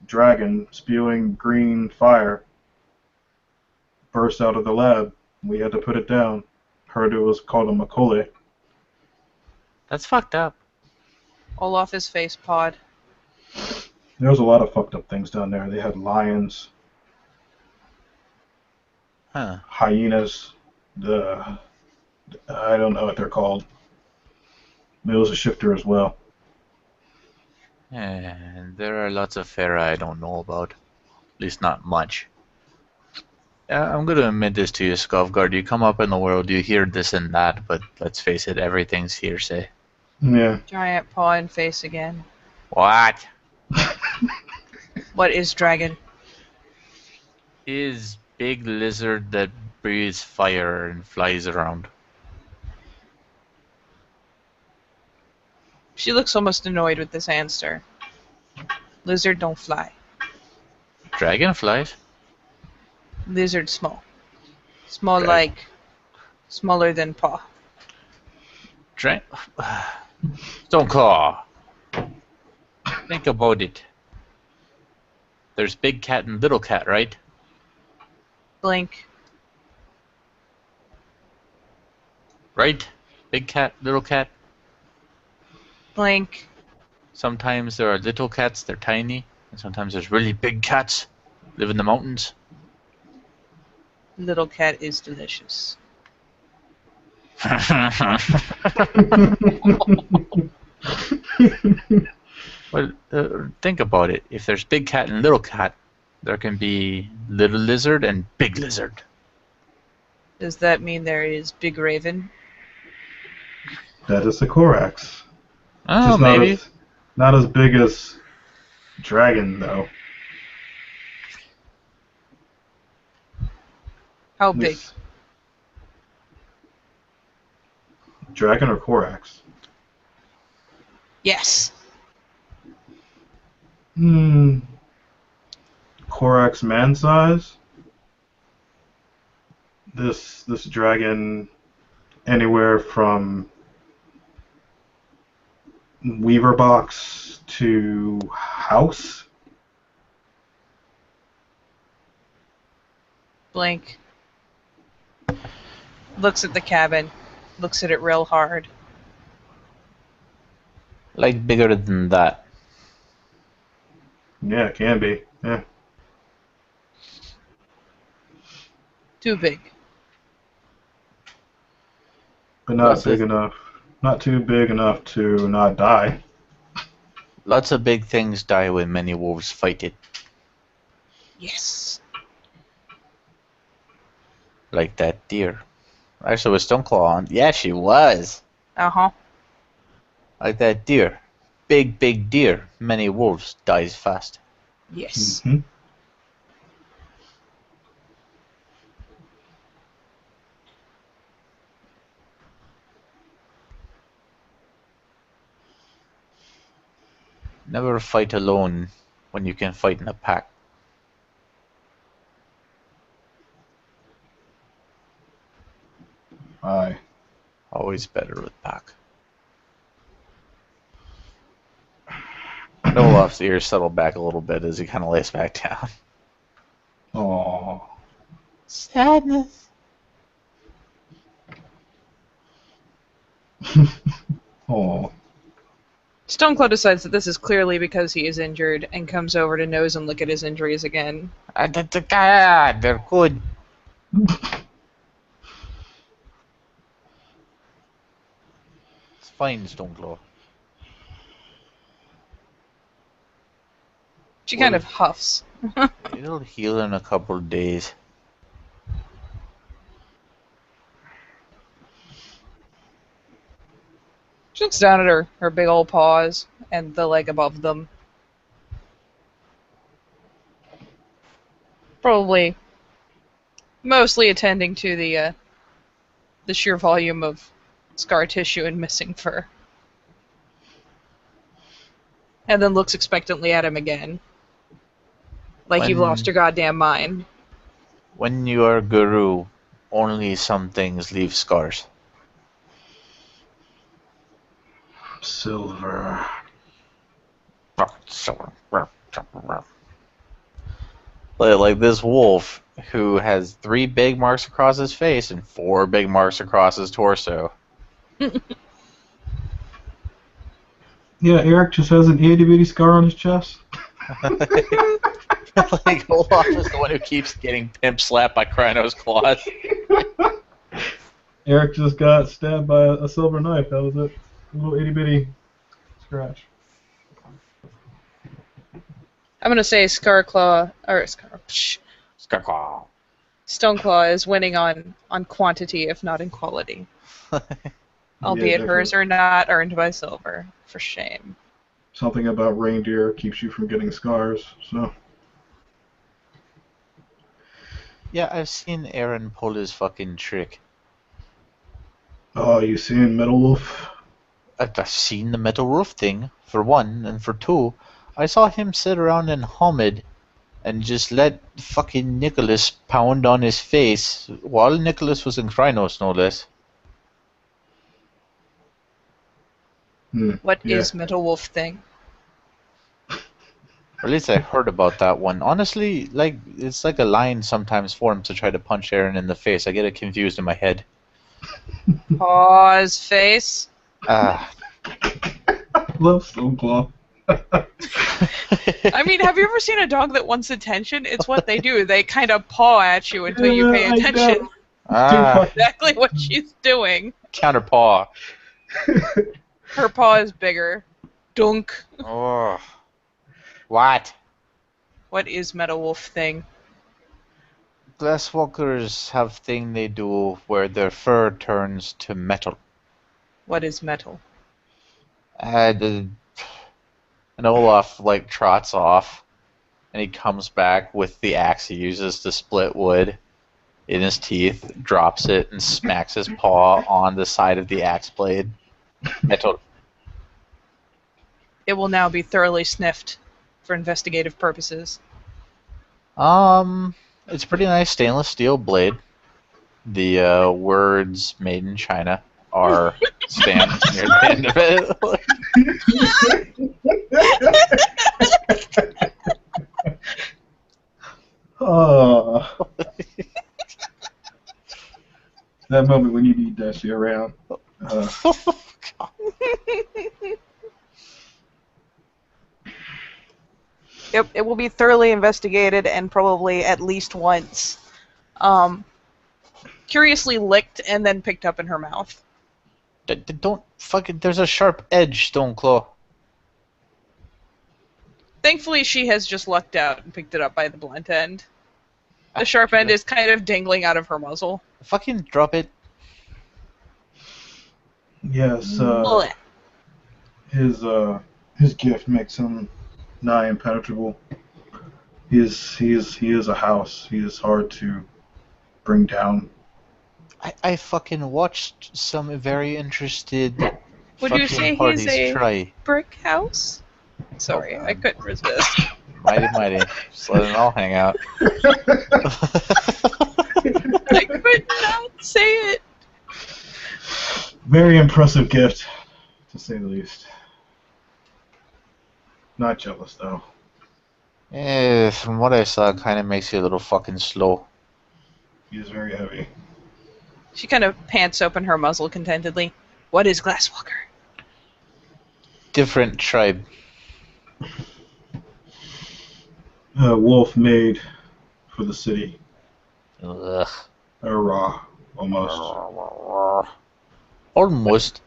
S3: dragon spewing green fire burst out of the lab. We had to put it down. Heard it was called a makole.
S1: That's fucked up.
S2: Olaf is face pod.
S3: There was a lot of fucked up things down there. They had lions,
S1: Huh.
S3: hyenas, I don't know what they're called. It was a shifter as well.
S1: And there are lots of Farah I don't know about. At least not much. I'm gonna admit this to you, Skovgard. You come up in the world, you hear this and that, but let's face it, everything's hearsay.
S3: Yeah.
S2: Giant paw and face again.
S1: What?
S2: What is dragon?
S1: Is big lizard that breathes fire and flies around.
S2: She looks almost annoyed with this answer. Lizard don't fly.
S1: Dragonflies?
S2: Lizard small. Small
S1: Drag-
S2: like smaller than paw.
S1: Don't call. Think about it. There's big cat and little cat, right?
S2: Blink.
S1: Right? Big cat, little cat.
S2: Blink.
S1: Sometimes there are little cats, they're tiny. And sometimes there's really big cats, live in the mountains.
S2: Little cat is delicious.
S1: Well, think about it. If there's big cat and little cat, there can be little lizard and big lizard.
S2: Does that mean there is big raven?
S3: That is the Korax.
S1: Oh,
S3: Just
S1: maybe.
S3: not as big as dragon though.
S2: How big?
S3: This- Dragon or Korax?
S2: Yes.
S3: Korax man size. This dragon anywhere from Weaver box to house.
S2: Blink. Looks at the cabin. Looks at it real hard.
S1: Like bigger than that.
S3: Yeah, it can be. Yeah.
S2: Too big.
S3: But not
S1: Lots
S3: big
S1: of,
S3: enough. Not too big enough to not die.
S1: lots of big things die when many wolves fight it.
S2: Yes.
S1: Like that deer. Actually, with Stoneclaw on. Yeah, she was.
S2: Uh-huh.
S1: Like that deer. Big deer. Many wolves. Dies fast.
S2: Yes.
S3: Hmm.
S1: Never fight alone when you can fight in a pack.
S3: Aye.
S1: Always better with pack. Olaf's ears settle back a little bit as he kind of lays back down.
S3: Aww.
S1: Sadness.
S3: Aww.
S2: Stoneclaw decides that this is clearly because he is injured and comes over to nose and look at his injuries again.
S1: They're good. It's fine, Stoneclaw.
S2: She kind of huffs.
S1: It'll heal in a couple of days.
S2: She looks down at her big old paws and the leg above them. Probably mostly attending to the sheer volume of scar tissue and missing fur. And then looks expectantly at him again. Like you've lost your goddamn mind.
S1: When you are guru, only some things leave scars.
S3: Silver.
S1: Like this wolf who has 3 big marks across his face and 4 big marks across his torso.
S3: Yeah, Eric just has an itty bitty scar on his chest.
S1: Like Olaf is the one who keeps getting pimp slapped by Krynos' claws.
S3: Eric just got stabbed by a silver knife. That was it. A little itty bitty scratch.
S2: I'm gonna say Stoneclaw is winning on quantity, if not in quality. Albeit hers are not earned by silver. For shame.
S3: Something about reindeer keeps you from getting scars, so.
S1: Yeah, I've seen Aaron pull his fucking trick.
S3: Oh, you seen Metal Wolf?
S1: I've seen the metal roof thing, for one, and for two, I saw him sit around and hum it and just let fucking Nicholas pound on his face while Nicholas was in Krynos, no less.
S2: What is Metal Wolf thing?
S1: Or at least I heard about that one. Honestly, like it's like a line sometimes formed to try to punch Aaron in the face. I get it confused in my head.
S2: Pause face.
S3: Love Stoneclaw.
S2: I mean, have you ever seen a dog that wants attention? It's what they do. They kind of paw at you until you pay attention. Exactly what she's doing.
S1: Counter paw.
S2: Her paw is bigger. Dunk.
S1: Oh. What?
S2: What is Metal Wolf thing?
S1: Glasswalkers have thing they do where their fur turns to metal.
S2: What is metal?
S1: And Olaf like trots off, and he comes back with the axe he uses to split wood in his teeth, drops it, and smacks his paw on the side of the axe blade. Metal.
S2: It will now be thoroughly sniffed for investigative purposes.
S1: It's a pretty nice stainless steel blade. The words "Made in China" are stamped near the end of it.
S3: Oh. That moment when you need Dusty around.
S2: It will be thoroughly investigated and probably at least once curiously licked and then picked up in her mouth.
S1: Don't fucking. There's a sharp edge, Stoneclaw.
S2: Thankfully, she has just lucked out and picked it up by the blunt end. The sharp end is kind of dangling out of her muzzle.
S1: Fucking drop it.
S3: Yes, his gift makes him nigh impenetrable. He is a house. He is hard to bring down.
S1: I fucking watched some very interested
S2: Would you say
S1: parties
S2: he's a
S1: try.
S2: brick house? Sorry, I couldn't resist.
S1: Mighty. Just let it all hang out.
S2: I could not say it.
S3: Very impressive gift, to say the least. Not jealous though.
S1: From what I saw, it kind of makes you a little fucking slow.
S3: He is very heavy.
S2: She kind of pants open her muzzle contentedly. What is Glasswalker?
S1: Different tribe.
S3: Wolf made for the city.
S1: Ugh.
S3: Raw, almost.
S1: Almost.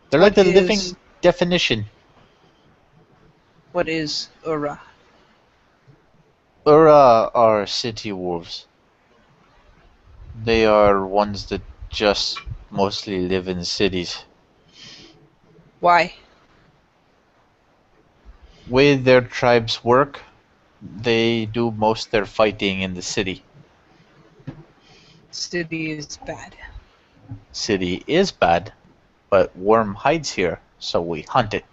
S1: They're like the living definition.
S2: What is Ura?
S1: Ura are city wolves. They are ones that just mostly live in cities.
S2: Why?
S1: Way their tribes work, they do most of their fighting in the city.
S2: City is bad.
S1: City is bad, but Worm hides here, so we hunt it.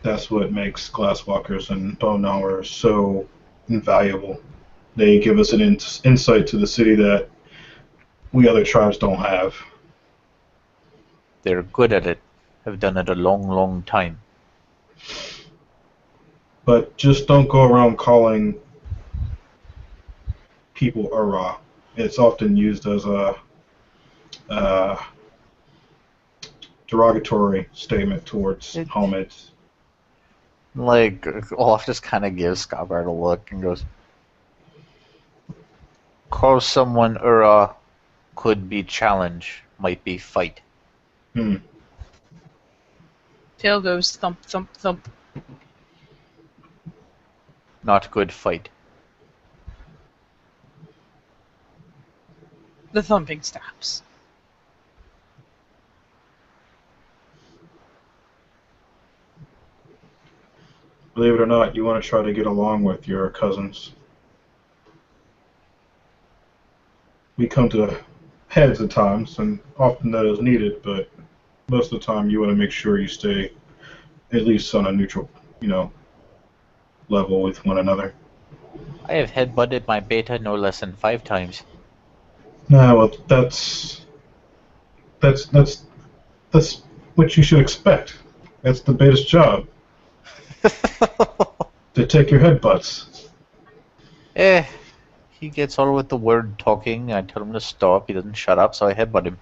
S3: That's what makes glasswalkers and bone gnawers so invaluable. They give us an insight to the city that we other tribes don't have.
S1: They're good at it. Have done it a long, long time.
S3: But just don't go around calling people Ura. It's often used as a derogatory statement towards homemates.
S1: Like, Olaf just kind of gives Scobbard a look and goes, call someone Ura could be challenge, might be fight.
S2: Tail goes thump, thump, thump.
S1: Not good fight.
S2: The thumping stops.
S3: Believe it or not, you want to try to get along with your cousins. We come to heads at times, and often that is needed, but most of the time you want to make sure you stay at least on a neutral, level with one another.
S1: I have headbutted my beta no less than 5 times.
S3: Nah, well, that's what you should expect. That's the beta's job. To take your headbutts.
S1: He gets all with the word talking. I tell him to stop. He doesn't shut up, so I headbutt him.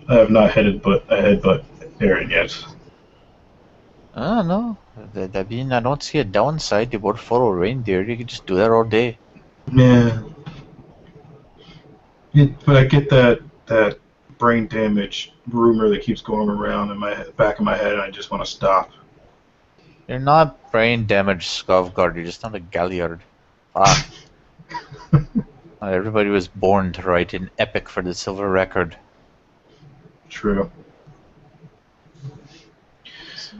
S3: I have not headbutt Aaron yet.
S1: Oh, no. I mean, I don't see a downside. They both follow reindeer. You can just do that all day.
S3: Yeah. But I get that brain damage rumor that keeps going around in my back of my head, and I just want to stop.
S1: You're not brain damaged, Skovgard. You're just not a Galliard. Fuck. Everybody was born to write an epic for the silver record.
S3: True.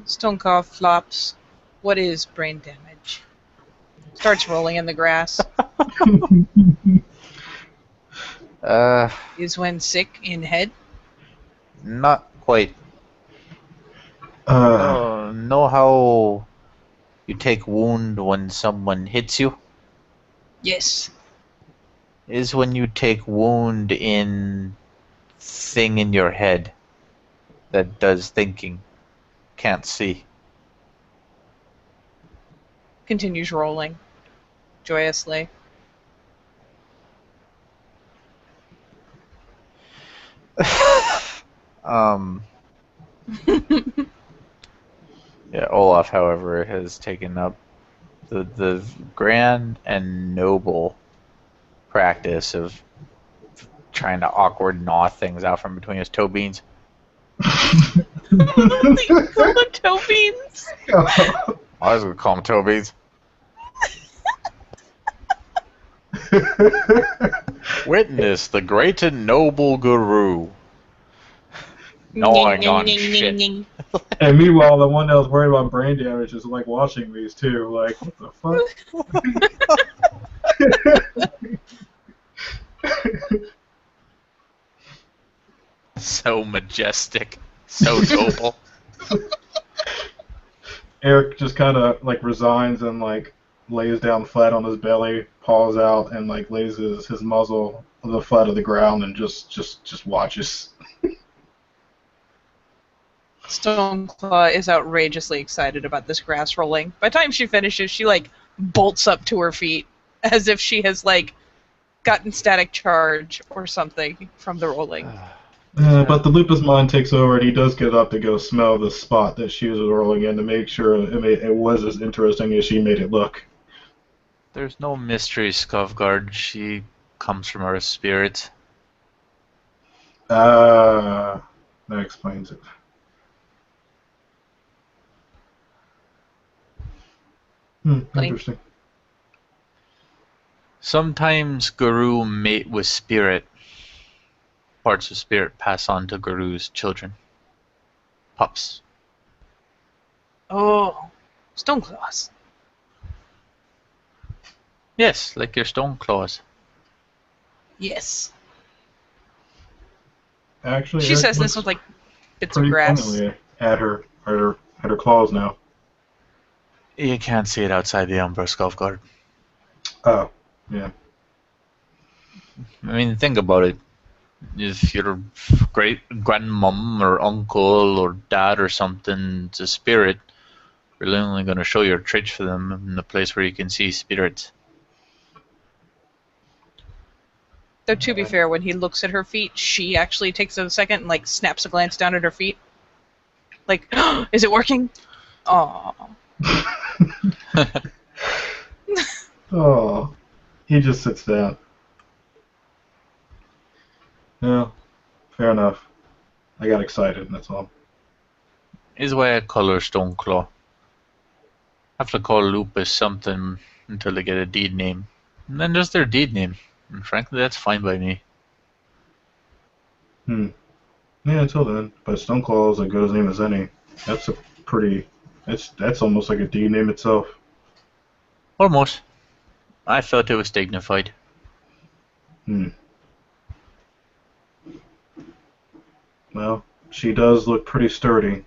S2: Stonekov flops. What is brain damage? Starts rolling in the grass. Is when sick in head?
S1: Not quite. Know how you take wound when someone hits you?
S2: Yes.
S1: Is when you take wound in thing in your head that does thinking. Can't see.
S2: Continues rolling. Joyously.
S1: Yeah, Olaf, however, has taken up the grand and noble practice of trying to awkward gnaw things out from between his toe beans.
S2: The toe beans.
S1: I was gonna call them toe beans. Witness the great and noble guru gnawing on shit.
S3: And meanwhile, the one that was worried about brain damage is like watching these two, like, what the fuck?
S1: So majestic, so noble.
S3: Eric just kind of like resigns and like lays down flat on his belly, paws out, and like lays his muzzle on the flat of the ground and just watches.
S2: Stoneclaw is outrageously excited about this grass rolling. By the time she finishes, she like bolts up to her feet as if she has like gotten static charge or something from the rolling.
S3: But the lupus mind takes over, and he does get up to go smell the spot that she was rolling in to make sure it was as interesting as she made it look.
S1: There's no mystery, Skovgard. She comes from our spirit.
S3: That explains it. Interesting.
S1: Sometimes Guru mate with spirit. Parts of spirit pass on to Guru's children. Pups.
S2: Oh, Stoneclaws.
S1: Yes, like your stone claws.
S2: Yes.
S3: Actually,
S2: She
S3: Eric
S2: says this
S3: looks
S2: with like bits of
S3: pretty
S2: grass.
S3: friendly at her claws now.
S1: You can't see it outside the Umbra, Skovgard.
S3: Oh, yeah.
S1: I mean, think about it. If your great grandmom or uncle or dad or something is a spirit, you're only going to show your traits for them in the place where you can see spirits.
S2: Though to be fair, when he looks at her feet, she actually takes a second and like snaps a glance down at her feet. Like, is it working? Aww.
S3: Oh, he just sits down. Yeah, fair enough. I got excited, that's all.
S1: Is why I call her Stoneclaw. I have to call Lupus something until they get a deed name. And then just their deed name. And frankly, that's fine by me.
S3: Yeah, until then. But Stoneclaw is as good a name as any. That's a pretty... That's almost like a D name itself.
S1: Almost. I felt it was dignified.
S3: Well, she does look pretty sturdy.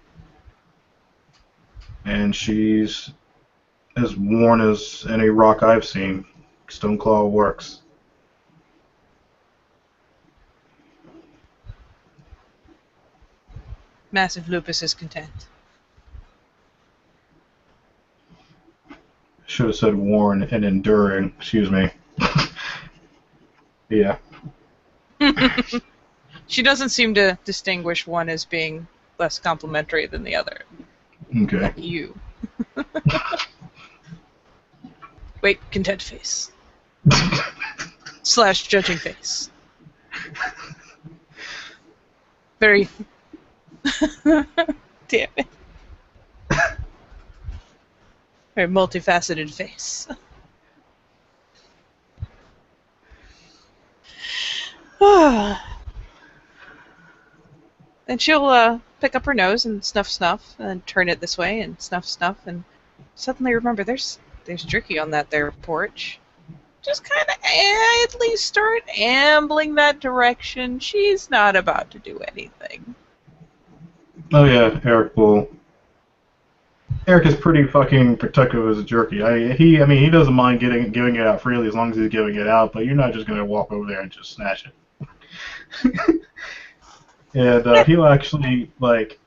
S3: And she's as worn as any rock I've seen. Stoneclaw works.
S2: Massive Lupus is content.
S3: Should have said worn and enduring. Excuse me. Yeah.
S2: She doesn't seem to distinguish one as being less complimentary than the other.
S3: Okay.
S2: Like you. Wait, content face. / judging face. Very... Damn it. Very multifaceted face. Then she'll pick up her nose and snuff, and then turn it this way and snuff, and suddenly remember there's jerky on that there porch. Just kind of at least start ambling that direction. She's not about to do anything.
S3: Oh yeah, Eric is pretty fucking protective of his jerky. He doesn't mind giving it out freely as long as he's giving it out, but you're not just gonna walk over there and just snatch it. And he'll actually like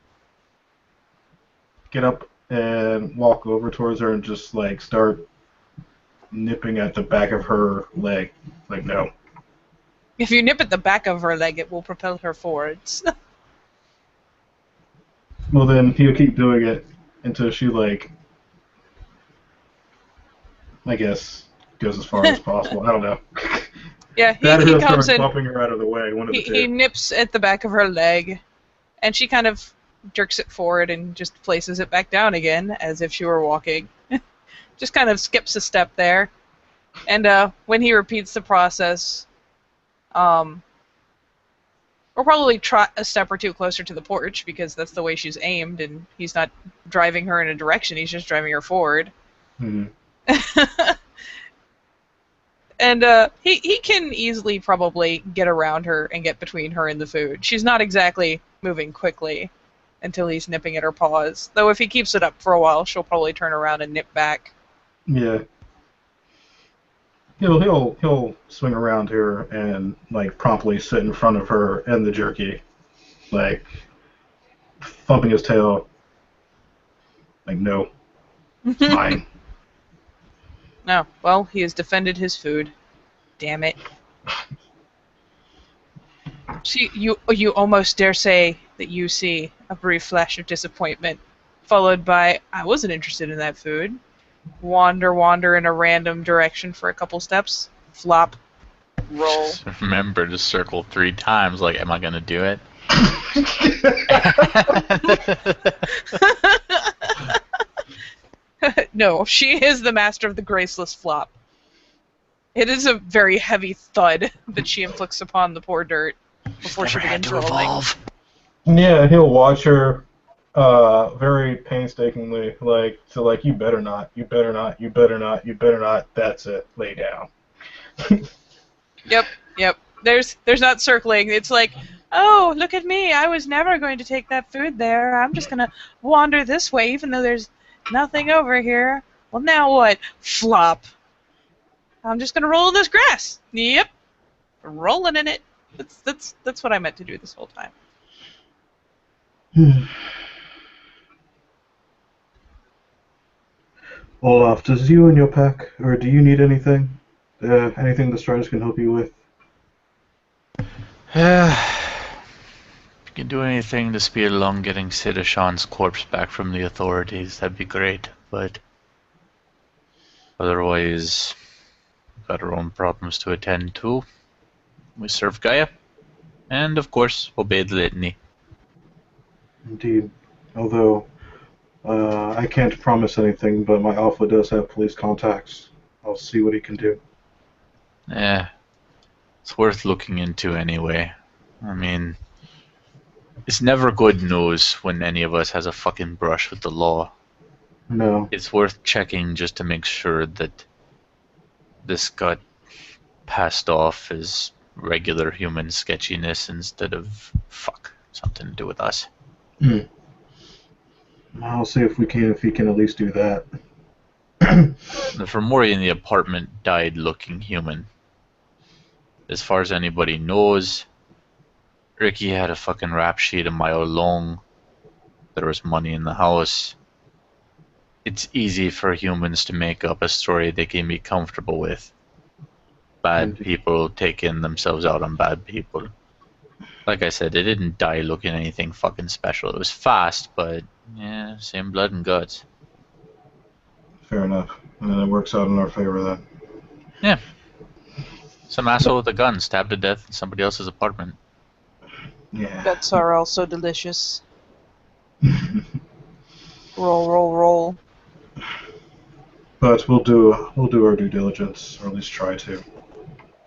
S3: get up and walk over towards her and just like start nipping at the back of her leg. Like, no.
S2: If you nip at the back of her leg, it will propel her forwards.
S3: Well, then he'll keep doing it until she, like, I guess, goes as far as possible. I don't know.
S2: Yeah,
S3: That
S2: he
S3: he'll
S2: comes
S3: start
S2: in.
S3: bumping her out of the way, one of the
S2: He
S3: two.
S2: nips at the back of her leg, and she kind of jerks it forward and just places it back down again, as if she were walking. Just kind of skips a step there. And when he repeats the process, we'll probably trot a step or two closer to the porch, because that's the way she's aimed, and he's not driving her in a direction, he's just driving her forward.
S3: Mm-hmm.
S2: And he can easily probably get around her and get between her and the food. She's not exactly moving quickly until he's nipping at her paws. Though if he keeps it up for a while, she'll probably turn around and nip back.
S3: Yeah. He'll swing around her and like promptly sit in front of her and the jerky, like thumping his tail. Like, no, it's mine.
S2: No, well, he has defended his food. Damn it. See, you almost dare say that you see a brief flash of disappointment, followed by, I wasn't interested in that food. Wander in a random direction for a couple steps. Flop. Roll.
S1: Just remember to circle 3 times. Like, am I gonna do it?
S2: No, she is the master of the graceless flop. It is a very heavy thud that she inflicts upon the poor dirt before she begins rolling.
S3: Yeah, he'll watch her very painstakingly, like, you better not, you better not, you better not, you better not, that's it, lay down.
S2: Yep. There's not circling. It's like, oh, look at me. I was never going to take that food there. I'm just going to wander this way, even though there's nothing over here. Well, now what? Flop. I'm just going to roll in this grass. Yep. Rolling in it. That's what I meant to do this whole time.
S3: Olaf, does you and your pack, or do you need anything? Anything the stars can help you with?
S1: If you can do anything to speed along getting Sidashan's corpse back from the authorities, that'd be great, but otherwise, we've got our own problems to attend to. We serve Gaia, and of course, obey the litany.
S3: Indeed. Although, I can't promise anything, but my Alpha does have police contacts. I'll see what he can do.
S1: It's worth looking into anyway. I mean, it's never good news when any of us has a fucking brush with the law.
S3: No.
S1: It's worth checking just to make sure that this got passed off as regular human sketchiness instead of, something to do with us.
S3: I'll see if he can at least do that.
S1: The Fomori in the apartment died looking human. As far as anybody knows, Ricky had a fucking rap sheet a mile long. There was money in the house. It's easy for humans to make up a story they can be comfortable with. Bad people taking themselves out on bad people. Like I said, it didn't die looking anything fucking special. It was fast, but yeah, same blood and guts.
S3: Fair enough. And it works out in our favor then.
S1: Yeah. Some asshole with a gun stabbed to death in somebody else's apartment.
S3: Yeah.
S2: Guts are also delicious. Roll.
S3: But we'll do our due diligence, or at least try to.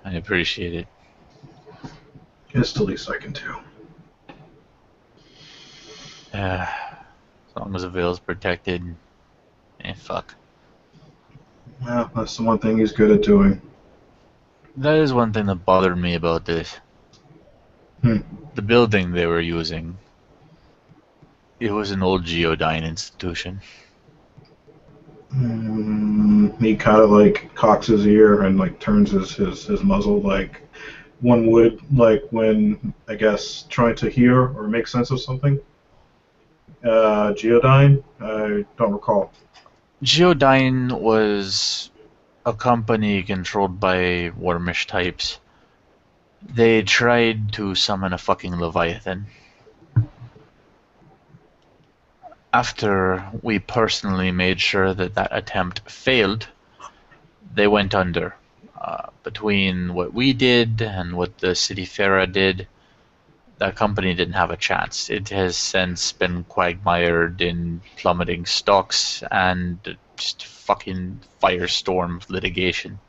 S1: I appreciate it.
S3: It's the least I can do.
S1: As long as the veil's protected, fuck.
S3: Well, that's the one thing he's good at doing.
S1: That is one thing that bothered me about this. The building they were using, it was an old Geodyne institution.
S3: He kind of like cocks his ear and like turns his muzzle like one would like when, I guess, trying to hear or make sense of something. Geodyne? I don't recall.
S1: Geodyne was a company controlled by wormish types. They tried to summon a fucking Leviathan. After we personally made sure that attempt failed, they went under. Between what we did and what the City Farah did, that company didn't have a chance. It has since been quagmired in plummeting stocks and just fucking firestorm of litigation.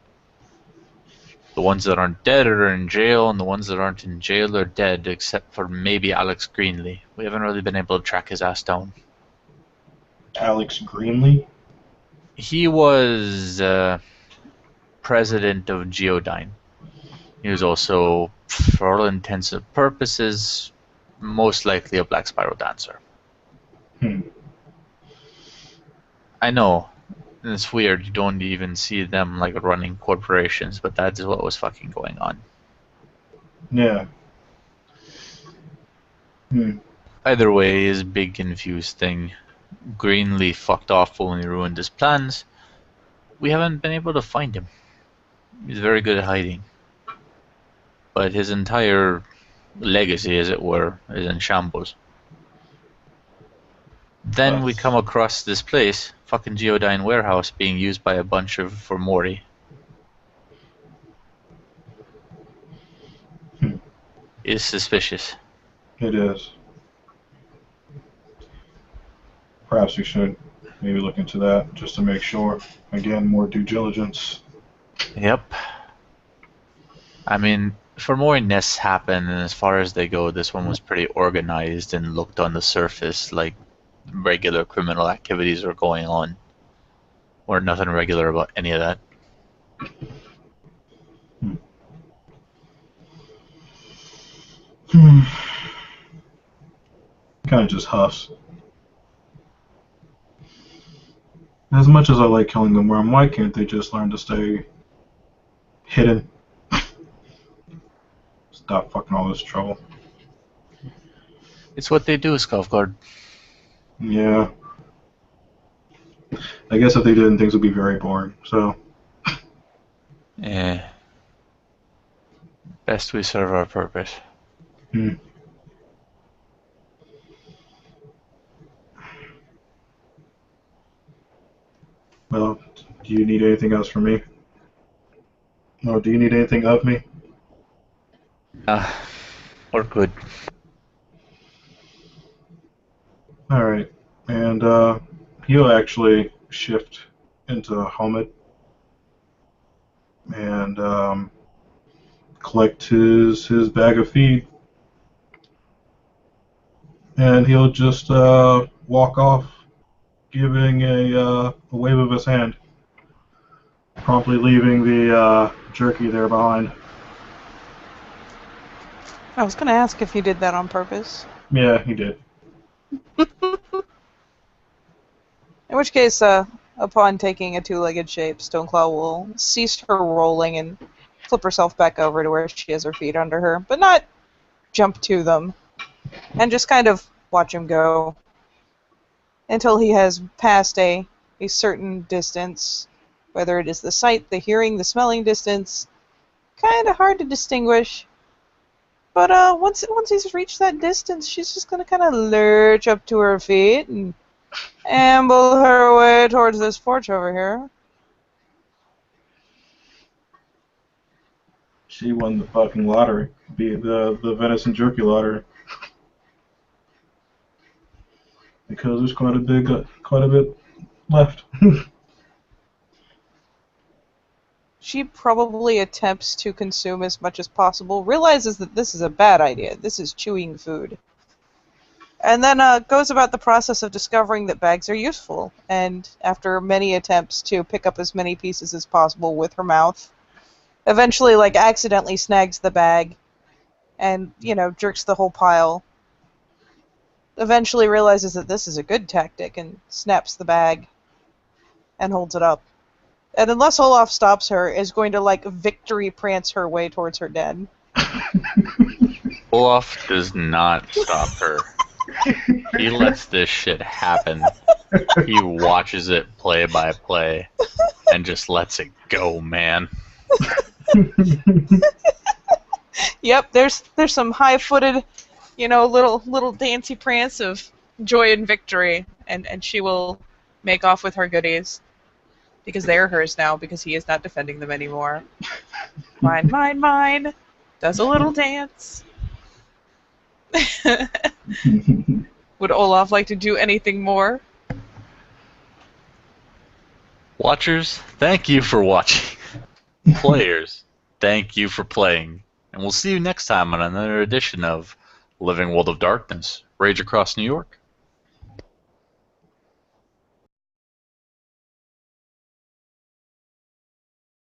S1: The ones that aren't dead are in jail, and the ones that aren't in jail are dead, except for maybe Alex Greenlee. We haven't really been able to track his ass down.
S3: Alex Greenlee?
S1: He was president of Geodyne. He was also, for all intents and purposes, most likely a Black Spiral dancer. I know, it's weird, you don't even see them like running corporations, but that's what was fucking going on.
S3: Yeah.
S1: Either way, his big confused thing. Greenleaf fucked off when we ruined his plans. We haven't been able to find him. He's very good at hiding. But his entire legacy, as it were, is in shambles. Then we
S3: That's
S1: come across this place, fucking Geodyne Warehouse, being used by a bunch of for Morty.
S3: Hmm.
S1: Is suspicious.
S3: It is. Perhaps we should maybe look into that just to make sure. Again, more due diligence.
S1: Yep. I mean, for more nests happen, and as far as they go, this one was pretty organized and looked on the surface like regular criminal activities are going on. Or nothing regular about any of that.
S3: Hmm. Kind of just huffs. As much as I like killing them worm, why can't they just learn to stay hidden? Stop fucking all this trouble.
S1: It's what they do, Skullguard.
S3: Yeah. I guess if they didn't, things would be very boring. So,
S1: Eh. Best we serve our purpose.
S3: hmm. Well, do you need anything else from me? Or do you need anything of me?
S1: We're good.
S3: Alright. And he'll actually shift into a helmet and collect his bag of feed. And he'll just walk off, giving a wave of his hand, promptly leaving the jerky there behind.
S2: I was going to ask if you did that on purpose.
S3: Yeah, he did.
S2: In which case, upon taking a two-legged shape, Stoneclaw will cease her rolling and flip herself back over to where she has her feet under her, but not jump to them, and just kind of watch him go until he has passed a certain distance, whether it is the sight, the hearing, the smelling distance, kind of hard to distinguish. But once he's reached that distance, she's just gonna kind of lurch up to her feet and amble her way towards this porch over here.
S3: She won the fucking lottery, be the venison jerky lottery, because there's quite a bit left.
S2: She probably attempts to consume as much as possible, realizes that this is a bad idea. This is chewing food. And then goes about the process of discovering that bags are useful. And after many attempts to pick up as many pieces as possible with her mouth, eventually, accidentally snags the bag and, jerks the whole pile. Eventually realizes that this is a good tactic and snaps the bag and holds it up. And unless Olaf stops her, is going to, victory prance her way towards her den.
S1: Olaf does not stop her. He lets this shit happen. He watches it play by play and just lets it go, man.
S2: Yep, there's some high-footed, little dancy prance of joy and victory, and she will make off with her goodies. Because they are hers now, because he is not defending them anymore. Mine, mine, mine. Does a little dance. Would Olaf like to do anything more?
S1: Watchers, thank you for watching. Players, thank you for playing. And we'll see you next time on another edition of Living World of Darkness, Rage Across New York.